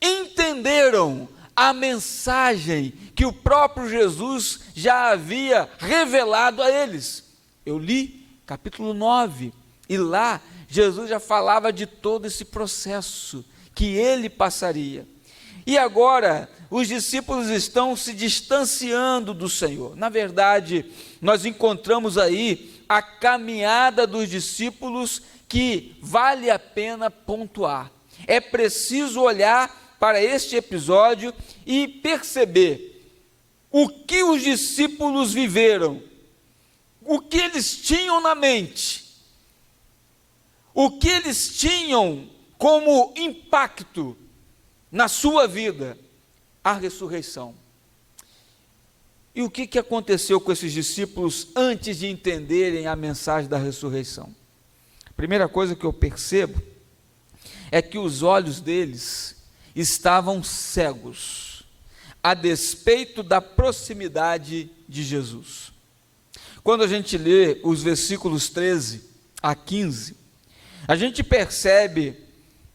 entenderam a mensagem que o próprio Jesus já havia revelado a eles. Eu li capítulo 9, e lá Jesus já falava de todo esse processo que ele passaria. E agora os discípulos estão se distanciando do Senhor. Na verdade, nós encontramos aí a caminhada dos discípulos que vale a pena pontuar. É preciso olhar para este episódio e perceber o que os discípulos viveram, o que eles tinham na mente, o que eles tinham como impacto na sua vida, a ressurreição. E o que aconteceu com esses discípulos antes de entenderem a mensagem da ressurreição? A primeira coisa que eu percebo é que os olhos deles estavam cegos. a despeito da proximidade de Jesus. Quando a gente lê os versículos 13 a 15, a gente percebe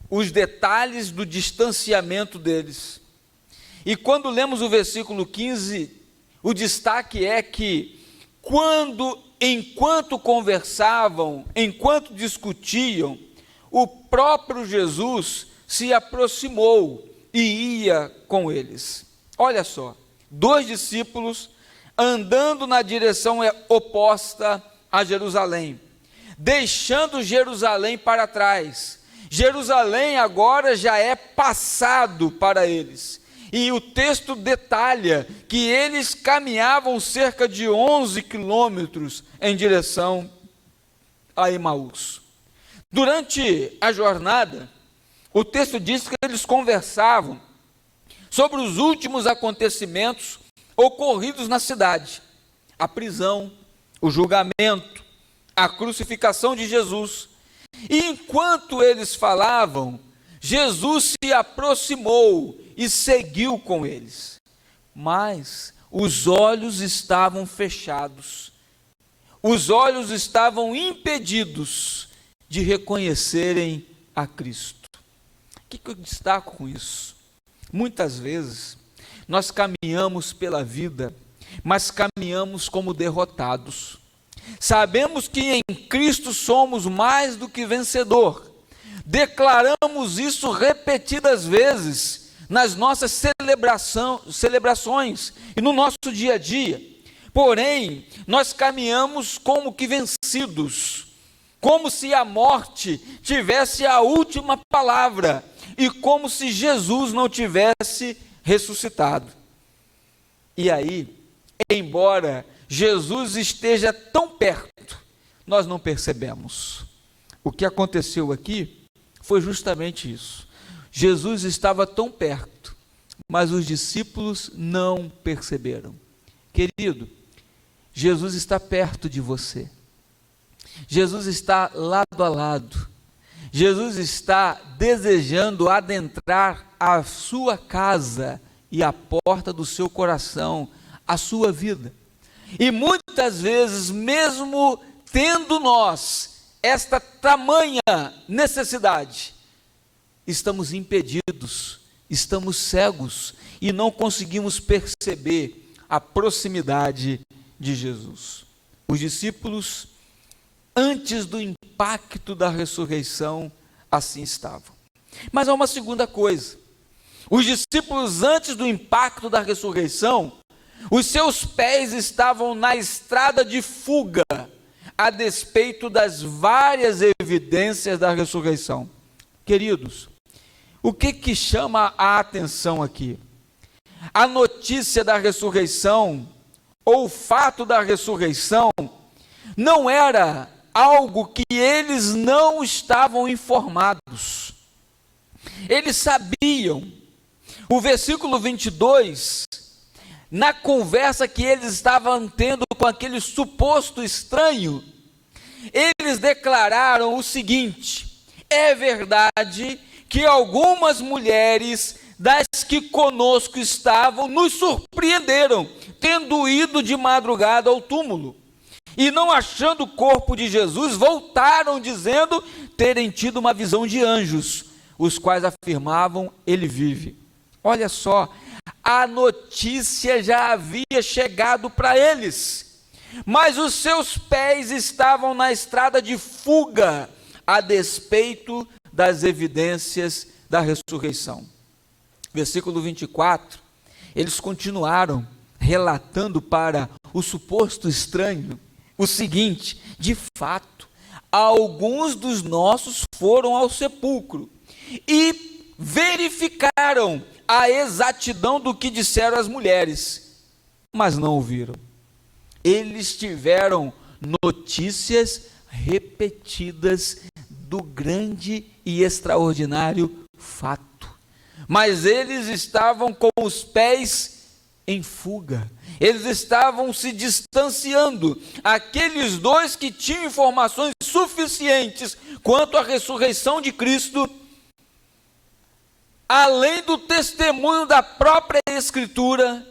os detalhes do distanciamento deles. E quando lemos o versículo 15, o destaque é que enquanto conversavam, enquanto discutiam, o próprio Jesus se aproximou e ia com eles. Olha só, 2 discípulos andando na direção oposta a Jerusalém, deixando Jerusalém para trás. Jerusalém agora já é passado para eles. E o texto detalha que eles caminhavam cerca de 11 quilômetros em direção a Emaús. Durante a jornada, o texto diz que eles conversavam sobre os últimos acontecimentos ocorridos na cidade: a prisão, o julgamento, a crucificação de Jesus. E enquanto eles falavam, Jesus se aproximou e seguiu com eles. Mas os olhos estavam fechados, os olhos estavam impedidos de reconhecerem a Cristo. O que eu destaco com isso? Muitas vezes nós caminhamos pela vida, mas caminhamos como derrotados. Sabemos que em Cristo somos mais do que vencedor. Declaramos isso repetidas vezes nas nossas celebrações e no nosso dia a dia. Porém, nós caminhamos como que vencidos, como se a morte tivesse a última palavra e como se Jesus não tivesse ressuscitado. E aí, embora Jesus esteja tão perto, nós não percebemos. O que aconteceu aqui foi justamente isso. Jesus estava tão perto, mas os discípulos não perceberam. Querido, Jesus está perto de você. Jesus está lado a lado. Jesus está desejando adentrar a sua casa e a porta do seu coração, a sua vida. E muitas vezes, mesmo tendo nós esta tamanha necessidade, estamos impedidos, estamos cegos e não conseguimos perceber a proximidade de Jesus. Os discípulos, antes do impacto da ressurreição, assim estavam. Mas há uma segunda coisa. Os discípulos, antes do impacto da ressurreição, os seus pés estavam na estrada de fuga, a despeito das várias evidências da ressurreição. Queridos, o que chama a atenção aqui? A notícia da ressurreição, ou o fato da ressurreição, não era algo que eles não estavam informados. Eles sabiam. O versículo 22, na conversa que eles estavam tendo com aquele suposto estranho, eles declararam o seguinte: é verdade que algumas mulheres das que conosco estavam nos surpreenderam, tendo ido de madrugada ao túmulo, e não achando o corpo de Jesus, voltaram dizendo terem tido uma visão de anjos, os quais afirmavam: ele vive. Olha só, a notícia já havia chegado para eles, mas os seus pés estavam na estrada de fuga, a despeito das evidências da ressurreição. Versículo 24, eles continuaram relatando para o suposto estranho o seguinte: de fato, alguns dos nossos foram ao sepulcro e verificaram a exatidão do que disseram as mulheres, mas não ouviram. Eles tiveram notícias repetidas do grande e extraordinário fato, mas eles estavam com os pés em fuga, eles estavam se distanciando. Aqueles dois que tinham informações suficientes quanto à ressurreição de Cristo além do testemunho da própria Escritura,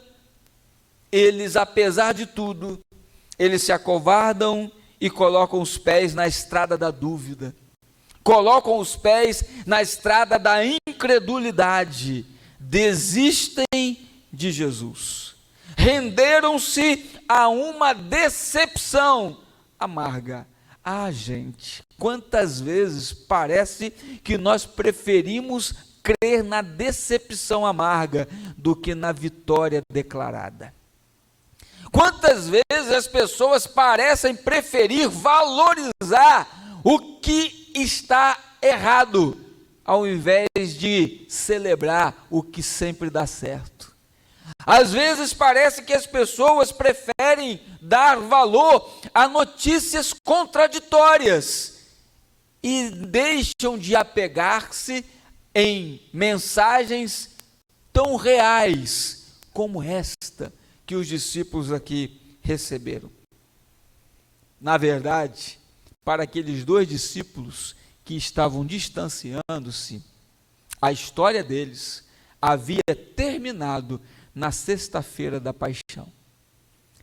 eles, apesar de tudo, eles se acovardam e colocam os pés na estrada da dúvida, colocam os pés na estrada da incredulidade, desistem de Jesus, renderam-se a uma decepção amarga. Ah, gente, quantas vezes parece que nós preferimos crer na decepção amarga do que na vitória declarada. Quantas vezes as pessoas parecem preferir valorizar o que está errado, ao invés de celebrar o que sempre dá certo. Às vezes parece que as pessoas preferem dar valor a notícias contraditórias e deixam de apegar-se em mensagens tão reais como esta que os discípulos aqui receberam. Na verdade, para aqueles dois discípulos que estavam distanciando-se, a história deles havia terminado na sexta-feira da paixão.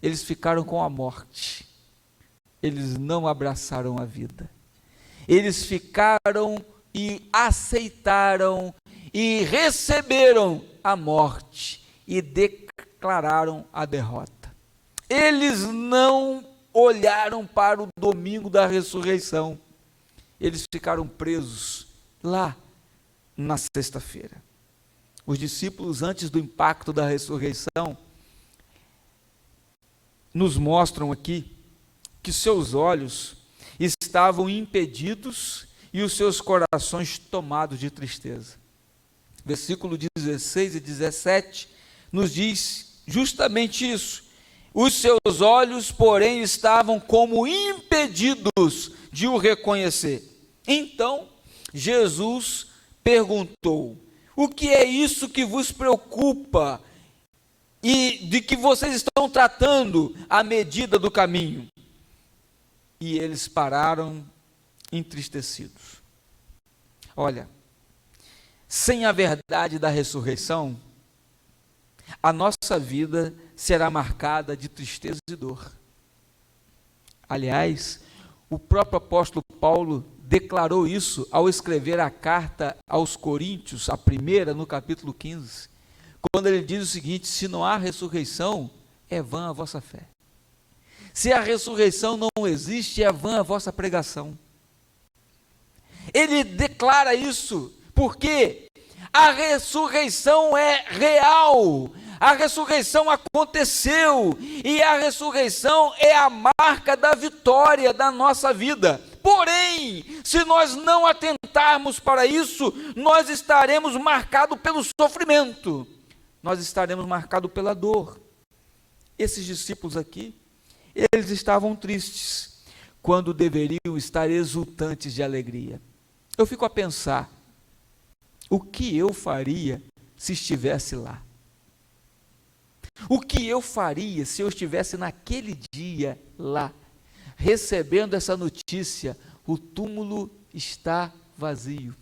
Eles ficaram com a morte, eles não abraçaram a vida, eles ficaram e aceitaram e receberam a morte e declararam a derrota. Eles não olharam para o domingo da ressurreição, eles ficaram presos lá na sexta-feira. Os discípulos, antes do impacto da ressurreição, nos mostram aqui que seus olhos estavam impedidos e os seus corações tomados de tristeza. Versículo 16 e 17 nos diz justamente isso. Os seus olhos, porém, estavam como impedidos de o reconhecer. Então, Jesus perguntou: o que é isso que vos preocupa e de que vocês estão tratando à medida do caminho? E eles pararam entristecidos. Olha, sem a verdade da ressurreição, a nossa vida será marcada de tristeza e dor. Aliás, o próprio apóstolo Paulo declarou isso ao escrever a carta aos Coríntios, a primeira, no capítulo 15, quando ele diz o seguinte: se não há ressurreição, é vã a vossa fé. Se a ressurreição não existe, é vã a vossa pregação. Ele declara isso porque a ressurreição é real, a ressurreição aconteceu, e a ressurreição é a marca da vitória da nossa vida. Porém, se nós não atentarmos para isso, nós estaremos marcados pelo sofrimento, nós estaremos marcados pela dor. Esses discípulos aqui, eles estavam tristes, quando deveriam estar exultantes de alegria. Eu fico a pensar, o que eu faria se estivesse lá? O que eu faria se eu estivesse naquele dia lá, recebendo essa notícia: o túmulo está vazio,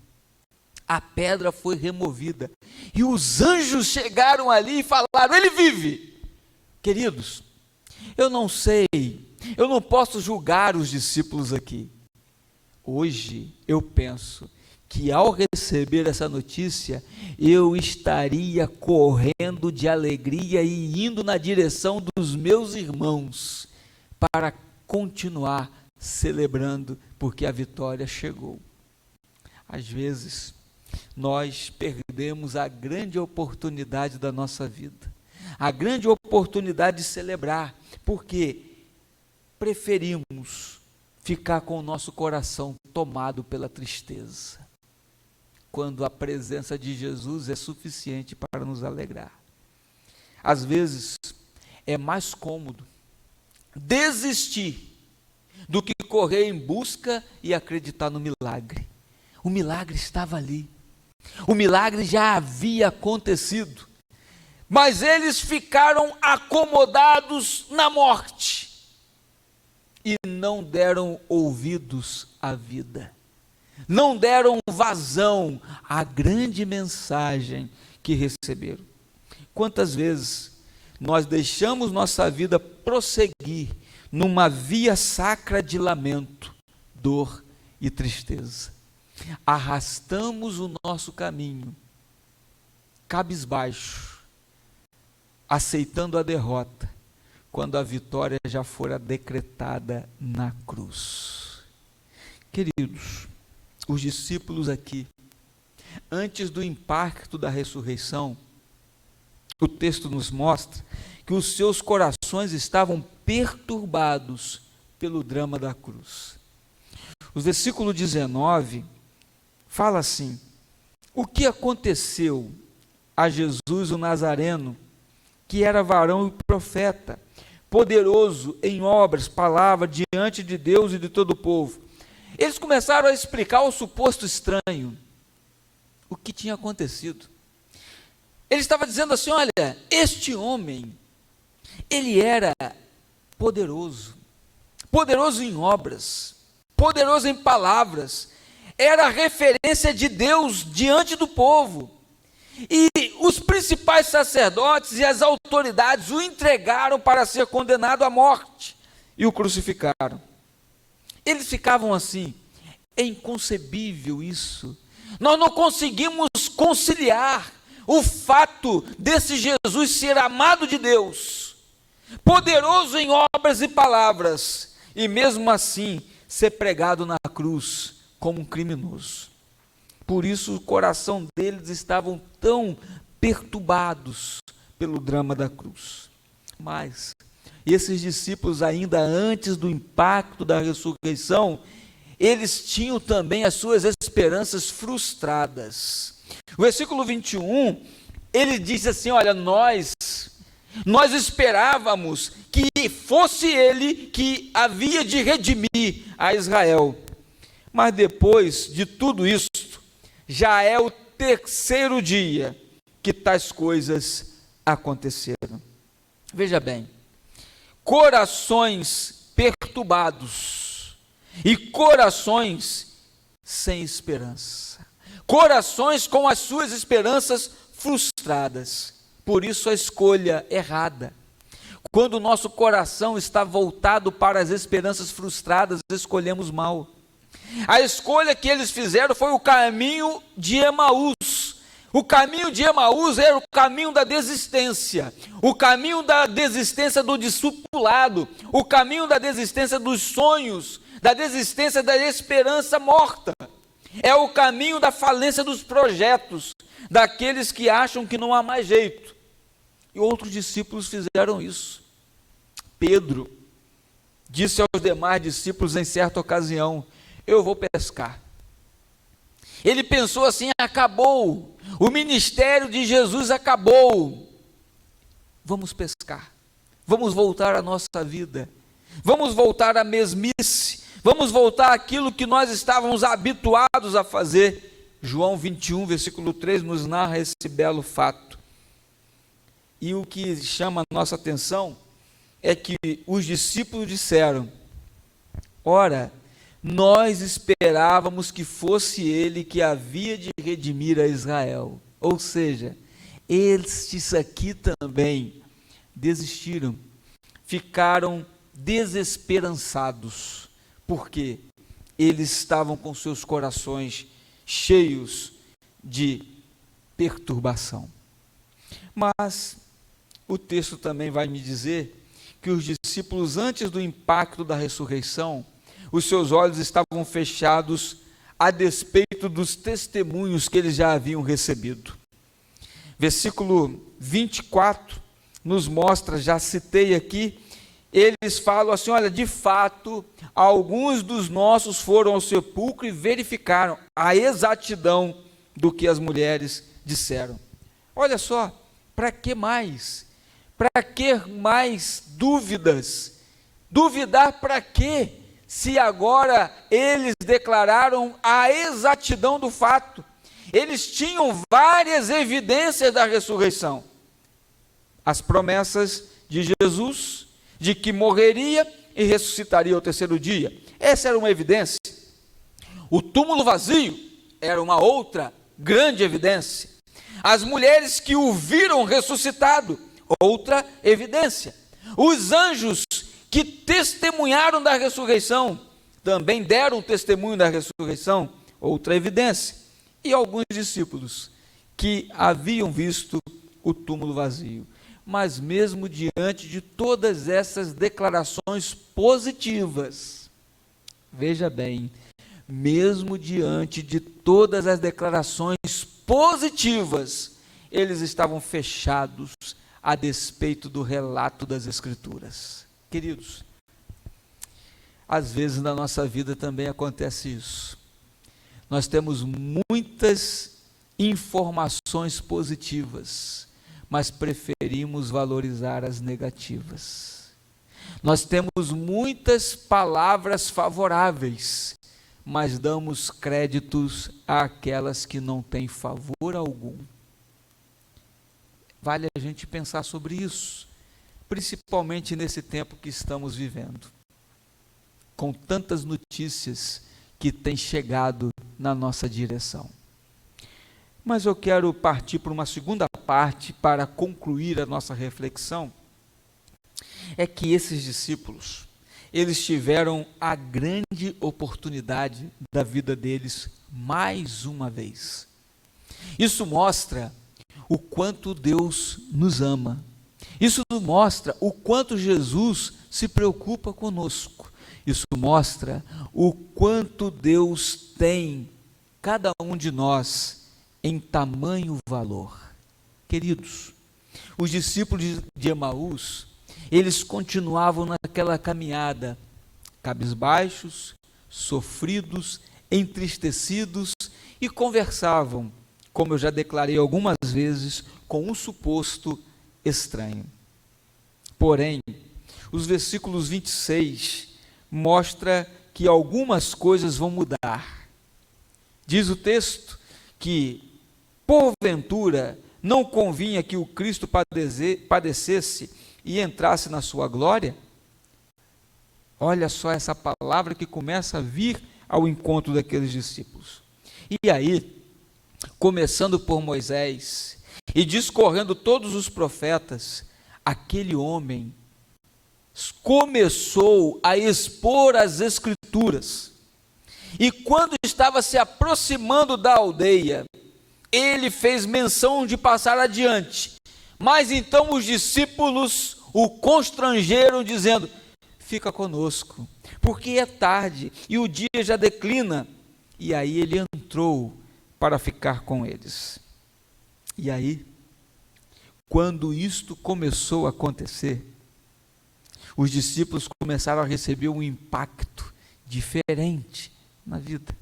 a pedra foi removida, e os anjos chegaram ali e falaram: ele vive. Queridos, eu não sei, eu não posso julgar os discípulos aqui. Hoje eu penso que ao receber essa notícia, eu estaria correndo de alegria e indo na direção dos meus irmãos para continuar celebrando, porque a vitória chegou. Às vezes, nós perdemos a grande oportunidade da nossa vida, a grande oportunidade de celebrar, porque preferimos ficar com o nosso coração tomado pela tristeza, quando a presença de Jesus é suficiente para nos alegrar. Às vezes, é mais cômodo desistir do que correr em busca e acreditar no milagre. O milagre estava ali, o milagre já havia acontecido, mas eles ficaram acomodados na morte e não deram ouvidos à vida. não deram vazão à grande mensagem que receberam. Quantas vezes nós deixamos nossa vida prosseguir numa via sacra de lamento, dor e tristeza. Arrastamos o nosso caminho, cabisbaixo, aceitando a derrota, quando a vitória já fora decretada na cruz. Queridos, os discípulos aqui, antes do impacto da ressurreição, o texto nos mostra que os seus corações estavam perturbados pelo drama da cruz. O versículo 19 fala assim: o que aconteceu a Jesus o Nazareno, que era varão e profeta, poderoso em obras, palavra, diante de Deus e de todo o povo. Eles começaram a explicar ao suposto estranho o que tinha acontecido. Ele estava dizendo assim: olha, este homem, ele era poderoso, poderoso em obras, poderoso em palavras, era a referência de Deus diante do povo. E os principais sacerdotes e as autoridades o entregaram para ser condenado à morte e o crucificaram. Eles ficavam assim: é inconcebível isso. Nós não conseguimos conciliar o fato desse Jesus ser amado de Deus, poderoso em obras e palavras, e mesmo assim ser pregado na cruz como um criminoso. Por isso o coração deles estavam tão perturbados pelo drama da cruz. Mas esses discípulos, ainda antes do impacto da ressurreição, eles tinham também as suas esperanças frustradas. O versículo 21, ele diz assim: olha, nós esperávamos que fosse ele que havia de redimir a Israel. Mas depois de tudo isso, já é o terceiro dia que tais coisas aconteceram. Veja bem, corações perturbados e corações sem esperança, corações com as suas esperanças frustradas. Por isso a escolha errada. Quando o nosso coração está voltado para as esperanças frustradas, escolhemos mal. A escolha que eles fizeram foi o caminho de Emaús. O caminho de Emaús era o caminho da desistência, o caminho da desistência do discipulado, o caminho da desistência dos sonhos, da desistência da esperança morta. É o caminho da falência dos projetos, daqueles que acham que não há mais jeito. E outros discípulos fizeram isso. Pedro disse aos demais discípulos em certa ocasião: eu vou pescar. Ele pensou assim: acabou, o ministério de Jesus acabou, vamos pescar, vamos voltar à nossa vida, vamos voltar à mesmice, vamos voltar àquilo que nós estávamos habituados a fazer. João 21, versículo 3 nos narra esse belo fato. E o que chama a nossa atenção é que os discípulos disseram: ora, nós esperávamos que fosse ele que havia de redimir a Israel. Ou seja, estes aqui também desistiram, ficaram desesperançados, porque eles estavam com seus corações cheios de perturbação. Mas o texto também vai me dizer que os discípulos, antes do impacto da ressurreição, os seus olhos estavam fechados a despeito dos testemunhos que eles já haviam recebido. Versículo 24 nos mostra, já citei aqui, eles falam assim: olha, de fato, alguns dos nossos foram ao sepulcro e verificaram a exatidão do que as mulheres disseram. Olha só, para que mais? Para que mais dúvidas? Duvidar para quê? Se agora eles declararam a exatidão do fato. Eles tinham várias evidências da ressurreição. As promessas de Jesus, de que morreria e ressuscitaria ao terceiro dia. Essa era uma evidência. O túmulo vazio era uma outra grande evidência. As mulheres que o viram ressuscitado, outra evidência. Os anjos que testemunharam da ressurreição, também deram testemunho da ressurreição, outra evidência. E alguns discípulos que haviam visto o túmulo vazio. Mas mesmo diante de todas essas declarações positivas, veja bem, mesmo diante de todas as declarações positivas, eles estavam fechados a despeito do relato das Escrituras. Queridos, às vezes na nossa vida também acontece isso. Nós temos muitas informações positivas, mas preferimos valorizar as negativas. Nós temos muitas palavras favoráveis, mas damos créditos àquelas que não têm favor algum. Vale a gente pensar sobre isso, principalmente nesse tempo que estamos vivendo, com tantas notícias que têm chegado na nossa direção. Mas eu quero partir para uma segunda parte para concluir a nossa reflexão. É que esses discípulos, eles tiveram a grande oportunidade da vida deles mais uma vez. Isso mostra o quanto Deus nos ama. Isso mostra o quanto Jesus se preocupa conosco. Isso mostra o quanto Deus tem cada um de nós em tamanho valor. Queridos, os discípulos de Emaús, eles continuavam naquela caminhada, cabisbaixos, sofridos, entristecidos, e conversavam, como eu já declarei algumas vezes, com um suposto estranho. Porém, os versículos 26 mostra que algumas coisas vão mudar. Diz o texto que, porventura, não convinha que o Cristo padecesse e entrasse na sua glória? Olha só essa palavra que começa a vir ao encontro daqueles discípulos. E aí, começando por Moisés e discorrendo todos os profetas, aquele homem começou a expor as Escrituras. E quando estava se aproximando da aldeia, ele fez menção de passar adiante. Mas então os discípulos o constrangeram, dizendo: fica conosco, porque é tarde e o dia já declina. E aí ele entrou para ficar com eles. E aí, quando isto começou a acontecer, os discípulos começaram a receber um impacto diferente na vida.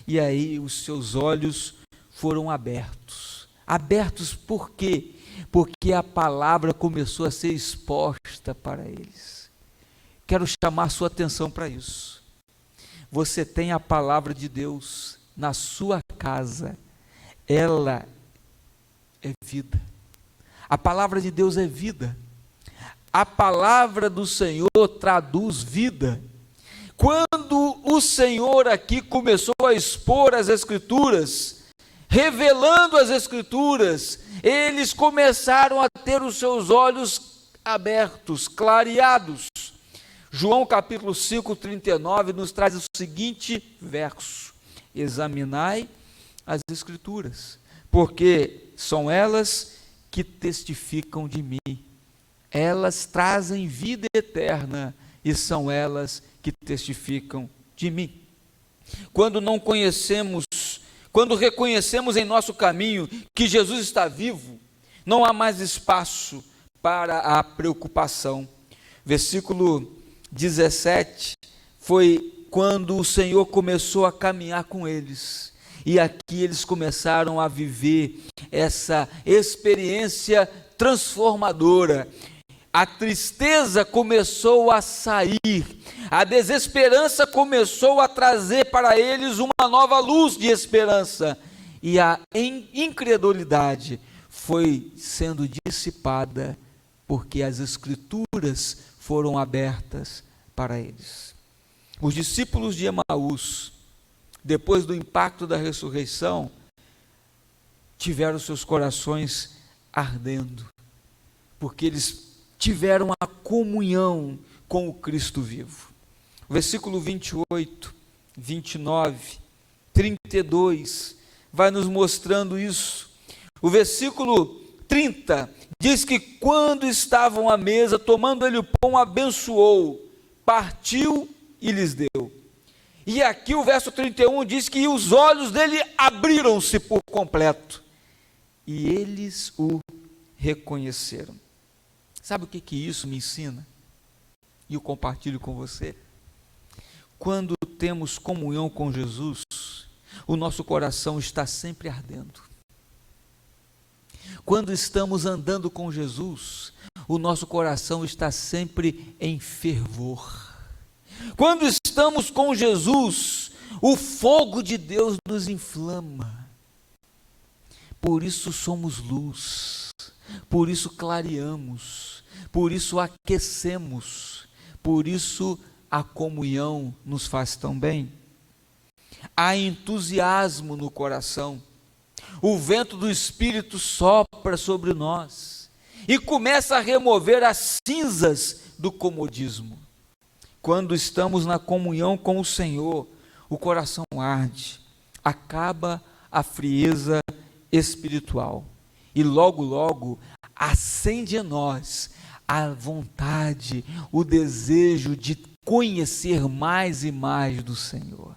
E aí os seus olhos foram abertos. Abertos por quê? Porque a palavra começou a ser exposta para eles. Quero chamar sua atenção para isso. Você tem a palavra de Deus na sua casa. Ela é vida. A palavra de Deus é vida. A palavra do Senhor traduz vida. Quando o Senhor aqui começou a expor as Escrituras, revelando as Escrituras, eles começaram a ter os seus olhos abertos, clareados. João capítulo 5, 39 nos traz o seguinte verso: examinai as Escrituras, porque são elas que testificam de mim. Elas trazem vida eterna e são elas que testificam de mim. Quando reconhecemos em nosso caminho que Jesus está vivo, não há mais espaço para a preocupação. Versículo 17 foi quando o Senhor começou a caminhar com eles. E aqui eles começaram a viver essa experiência transformadora. A tristeza começou a sair, a desesperança começou a trazer para eles uma nova luz de esperança, e a incredulidade foi sendo dissipada, porque as Escrituras foram abertas para eles. Os discípulos de Emaús depois do impacto da ressurreição, tiveram seus corações ardendo, porque eles tiveram a comunhão com o Cristo vivo. O versículo 28, 29, 32 vai nos mostrando isso. O versículo 30 diz que quando estavam à mesa, tomando ele o pão, abençoou, partiu e lhes deu. E aqui o verso 31 diz que os olhos dele abriram-se por completo e eles o reconheceram. Sabe o que isso me ensina? E eu compartilho com você. Quando temos comunhão com Jesus, o nosso coração está sempre ardendo. Quando estamos andando com Jesus, o nosso coração está sempre em fervor. Quando estamos com Jesus, o fogo de Deus nos inflama. Por isso somos luz, por isso clareamos, por isso aquecemos, por isso a comunhão nos faz tão bem. Há entusiasmo no coração. O vento do Espírito sopra sobre nós e começa a remover as cinzas do comodismo. Quando estamos na comunhão com o Senhor, o coração arde, acaba a frieza espiritual e logo, logo acende em nós a vontade, o desejo de conhecer mais e mais do Senhor.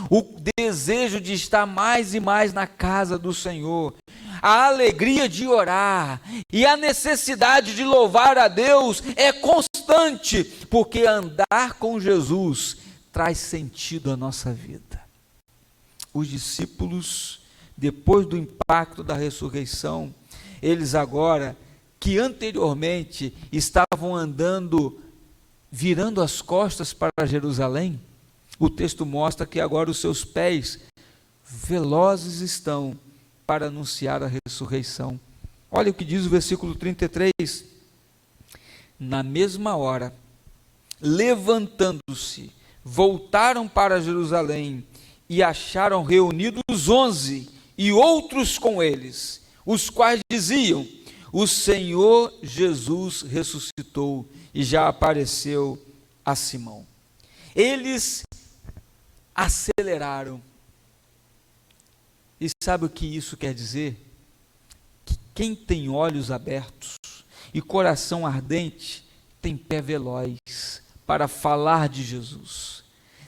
O desejo de estar mais e mais na casa do Senhor, a alegria de orar e a necessidade de louvar a Deus é constante, porque andar com Jesus traz sentido à nossa vida. Os discípulos, depois do impacto da ressurreição, eles agora, que anteriormente estavam andando, virando as costas para Jerusalém, o texto mostra que agora os seus pés velozes estão para anunciar a ressurreição. Olha o que diz o versículo 33. Na mesma hora, levantando-se, voltaram para Jerusalém e acharam reunidos 11 e outros com eles, os quais diziam: o Senhor Jesus ressuscitou e já apareceu a Simão. Eles aceleraram. E sabe o que isso quer dizer? Que quem tem olhos abertos e coração ardente tem pé veloz para falar de Jesus.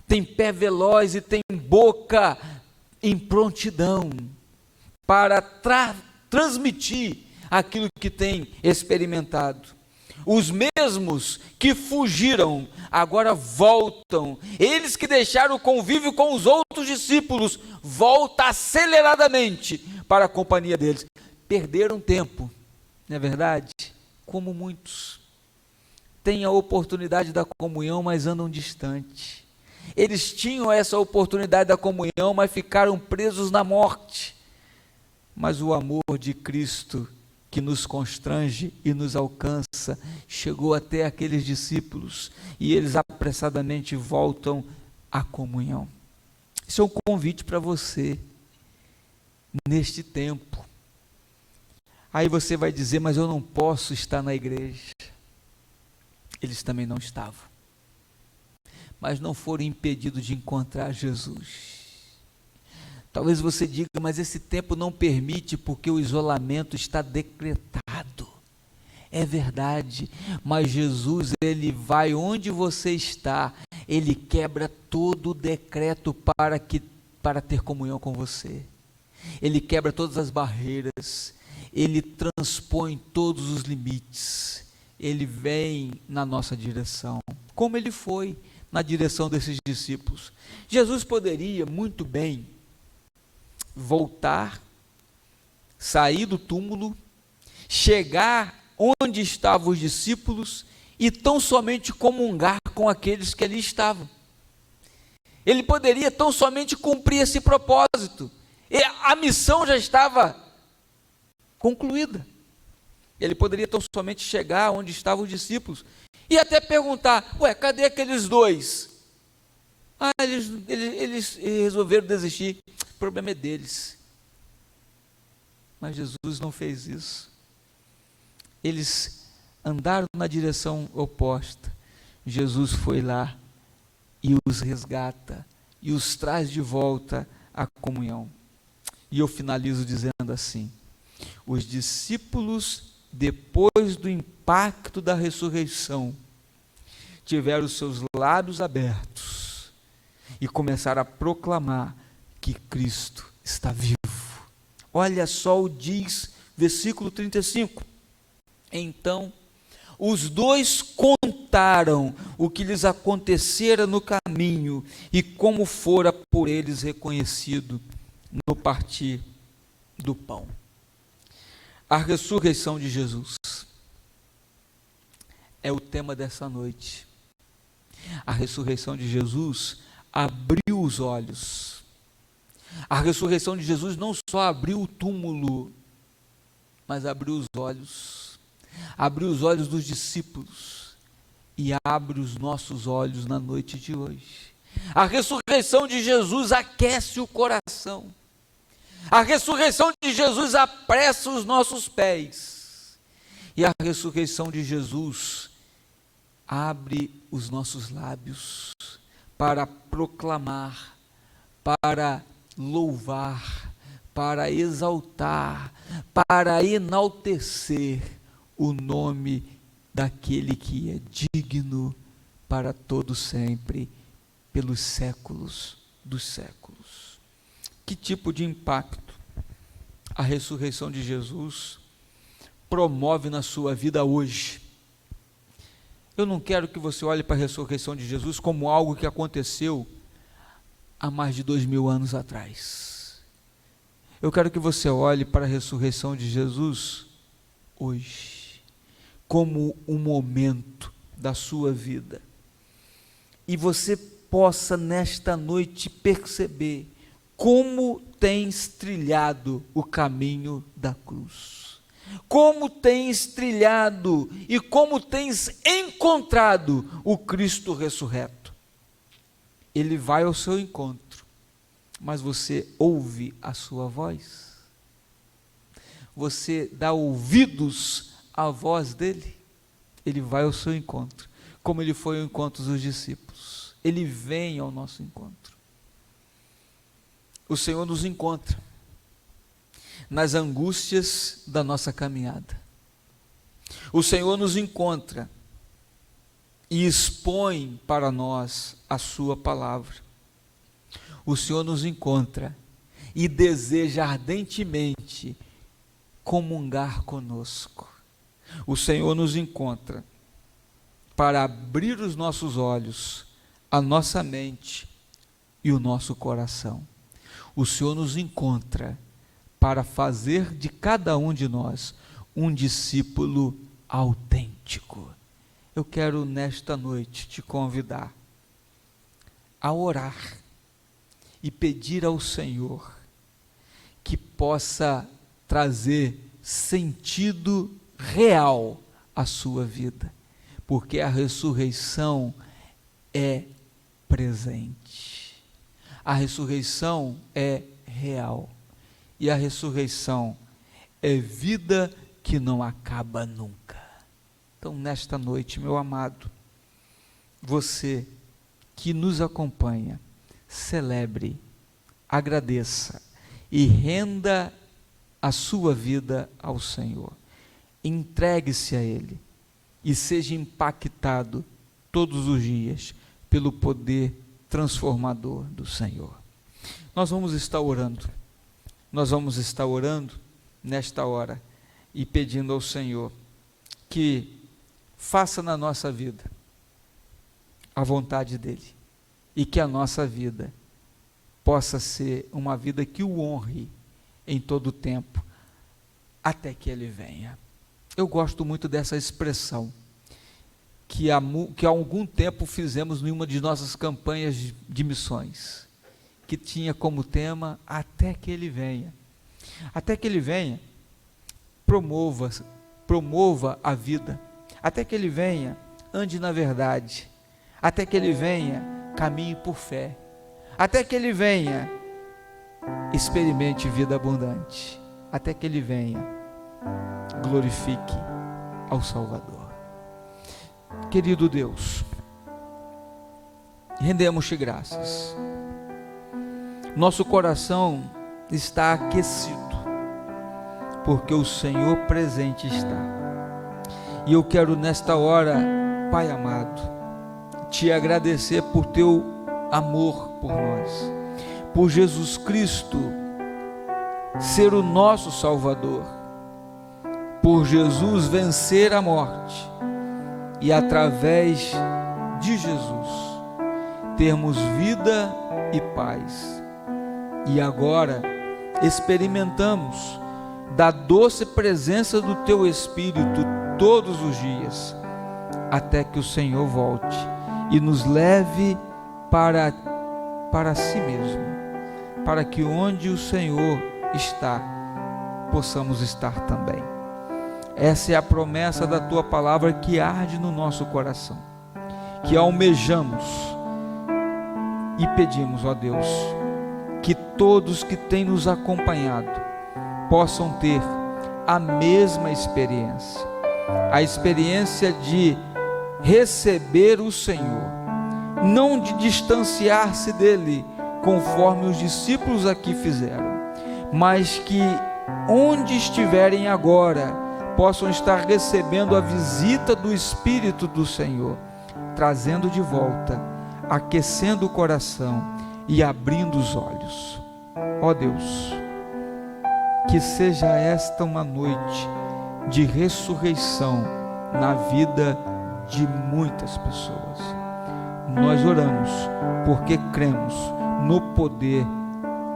Tem pé veloz e tem boca em prontidão para transmitir aquilo que tem experimentado. Os mesmos que fugiram agora voltam. Eles que deixaram o convívio com os outros discípulos voltam aceleradamente para a companhia deles. Perderam tempo, não é verdade? Como muitos têm a oportunidade da comunhão, mas andam distante. Eles tinham essa oportunidade da comunhão, mas ficaram presos na morte. Mas o amor de Cristo, que nos constrange e nos alcança, chegou até aqueles discípulos e eles apressadamente voltam à comunhão. Isso é um convite para você neste tempo. Aí você vai dizer: mas eu não posso estar na igreja. Eles também não estavam, mas não foram impedidos de encontrar Jesus. Talvez você diga: mas esse tempo não permite porque o isolamento está decretado. É verdade, mas Jesus, ele vai onde você está, ele quebra todo o decreto para ter comunhão com você. Ele quebra todas as barreiras, ele transpõe todos os limites, ele vem na nossa direção, como ele foi na direção desses discípulos. Jesus poderia muito bem voltar, sair do túmulo, chegar onde estavam os discípulos e tão somente comungar com aqueles que ali estavam. Ele poderia tão somente cumprir esse propósito, e a missão já estava concluída. Ele poderia tão somente chegar onde estavam os discípulos e até perguntar: ué, cadê aqueles dois? Eles resolveram desistir. O problema é deles. Mas Jesus não fez isso. Eles andaram na direção oposta. Jesus foi lá e os resgata e os traz de volta à comunhão. E eu finalizo dizendo assim: os discípulos, depois do impacto da ressurreição, tiveram os seus lábios abertos e começaram a proclamar que Cristo está vivo. Olha só o diz, versículo 35. Então, os dois contaram o que lhes acontecera no caminho e como fora por eles reconhecido no partir do pão. A ressurreição de Jesus é o tema dessa noite. A ressurreição de Jesus abriu os olhos. A ressurreição de Jesus não só abriu o túmulo, mas abriu os olhos. Abriu os olhos dos discípulos e abre os nossos olhos na noite de hoje. A ressurreição de Jesus aquece o coração. A ressurreição de Jesus apressa os nossos pés. E a ressurreição de Jesus abre os nossos lábios para proclamar, para louvar, para exaltar, para enaltecer o nome daquele que é digno para todo sempre, pelos séculos dos séculos. Que tipo de impacto a ressurreição de Jesus promove na sua vida hoje? Eu não quero que você olhe para a ressurreição de Jesus como algo que aconteceu há mais de 2000 anos atrás. Eu quero que você olhe para a ressurreição de Jesus hoje, como um momento da sua vida, e você possa nesta noite perceber como tens trilhado o caminho da cruz, como tens trilhado e como tens encontrado o Cristo ressurreto. Ele vai ao seu encontro, mas você ouve a sua voz? Você dá ouvidos à voz dele? Ele vai ao seu encontro, como ele foi ao encontro dos discípulos. Ele vem ao nosso encontro. O Senhor nos encontra nas angústias da nossa caminhada. O Senhor nos encontra e expõe para nós a sua palavra. O Senhor nos encontra e deseja ardentemente comungar conosco. O Senhor nos encontra para abrir os nossos olhos, a nossa mente e o nosso coração. O Senhor nos encontra para fazer de cada um de nós um discípulo autêntico. Eu quero nesta noite te convidar a orar e pedir ao Senhor que possa trazer sentido real à sua vida, porque a ressurreição é presente. A ressurreição é real. E a ressurreição é vida que não acaba nunca. Então, nesta noite, meu amado, você que nos acompanha, celebre, agradeça e renda a sua vida ao Senhor. Entregue-se a Ele e seja impactado todos os dias pelo poder transformador do Senhor. Nós vamos estar orando. Nós vamos estar orando nesta hora e pedindo ao Senhor que faça na nossa vida a vontade dEle e que a nossa vida possa ser uma vida que o honre em todo o tempo, até que Ele venha. Eu gosto muito dessa expressão que há algum tempo fizemos em uma de nossas campanhas de missões, que tinha como tema, até que Ele venha. Até que Ele venha, promova a vida. Até que Ele venha, ande na verdade. Até que Ele venha, caminhe por fé. Até que Ele venha, experimente vida abundante. Até que Ele venha, glorifique ao Salvador. Querido Deus, rendemos-te graças. Nosso coração está aquecido, porque o Senhor presente está. E eu quero nesta hora, Pai amado, te agradecer por teu amor por nós, por Jesus Cristo ser o nosso Salvador, por Jesus vencer a morte e através de Jesus termos vida e paz. E agora experimentamos da doce presença do teu Espírito todos os dias, até que o Senhor volte e nos leve para si mesmo, para que onde o Senhor está, possamos estar também. Essa é a promessa da tua palavra que arde no nosso coração, que almejamos e pedimos, ó Deus, que todos que têm nos acompanhado possam ter a mesma experiência, a experiência de receber o Senhor, não de distanciar-se dele, conforme os discípulos aqui fizeram, mas que onde estiverem agora, possam estar recebendo a visita do Espírito do Senhor, trazendo de volta, aquecendo o coração e abrindo os olhos. Ó Deus, que seja esta uma noite de ressurreição na vida de muitas pessoas. Nós oramos porque cremos no poder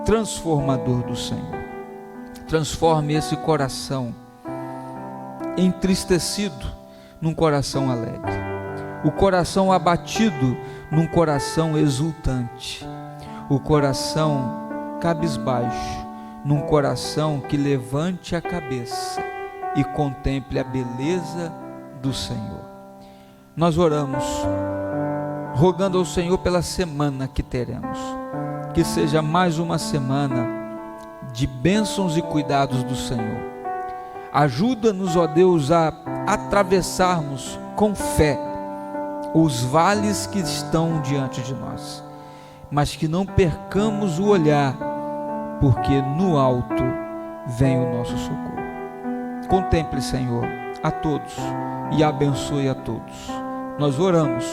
transformador do Senhor. Transforme esse coração entristecido num coração alegre, o coração abatido num coração exultante, o coração cabisbaixo num coração que levante a cabeça e contemple a beleza do Senhor. Nós oramos rogando ao Senhor pela semana que teremos, que seja mais uma semana de bênçãos e cuidados do Senhor. Ajuda-nos, ó Deus, a atravessarmos com fé os vales que estão diante de nós, mas que não percamos o olhar, porque no alto vem o nosso socorro. Contemple, Senhor, a todos e abençoe a todos. Nós oramos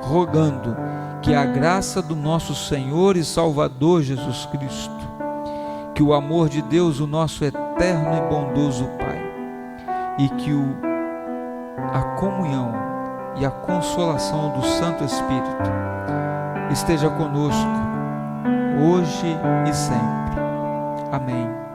rogando que a graça do nosso Senhor e Salvador Jesus Cristo, que o amor de Deus, o nosso eterno e bondoso Pai, e que a comunhão e a consolação do Santo Espírito esteja conosco hoje e sempre. Amém.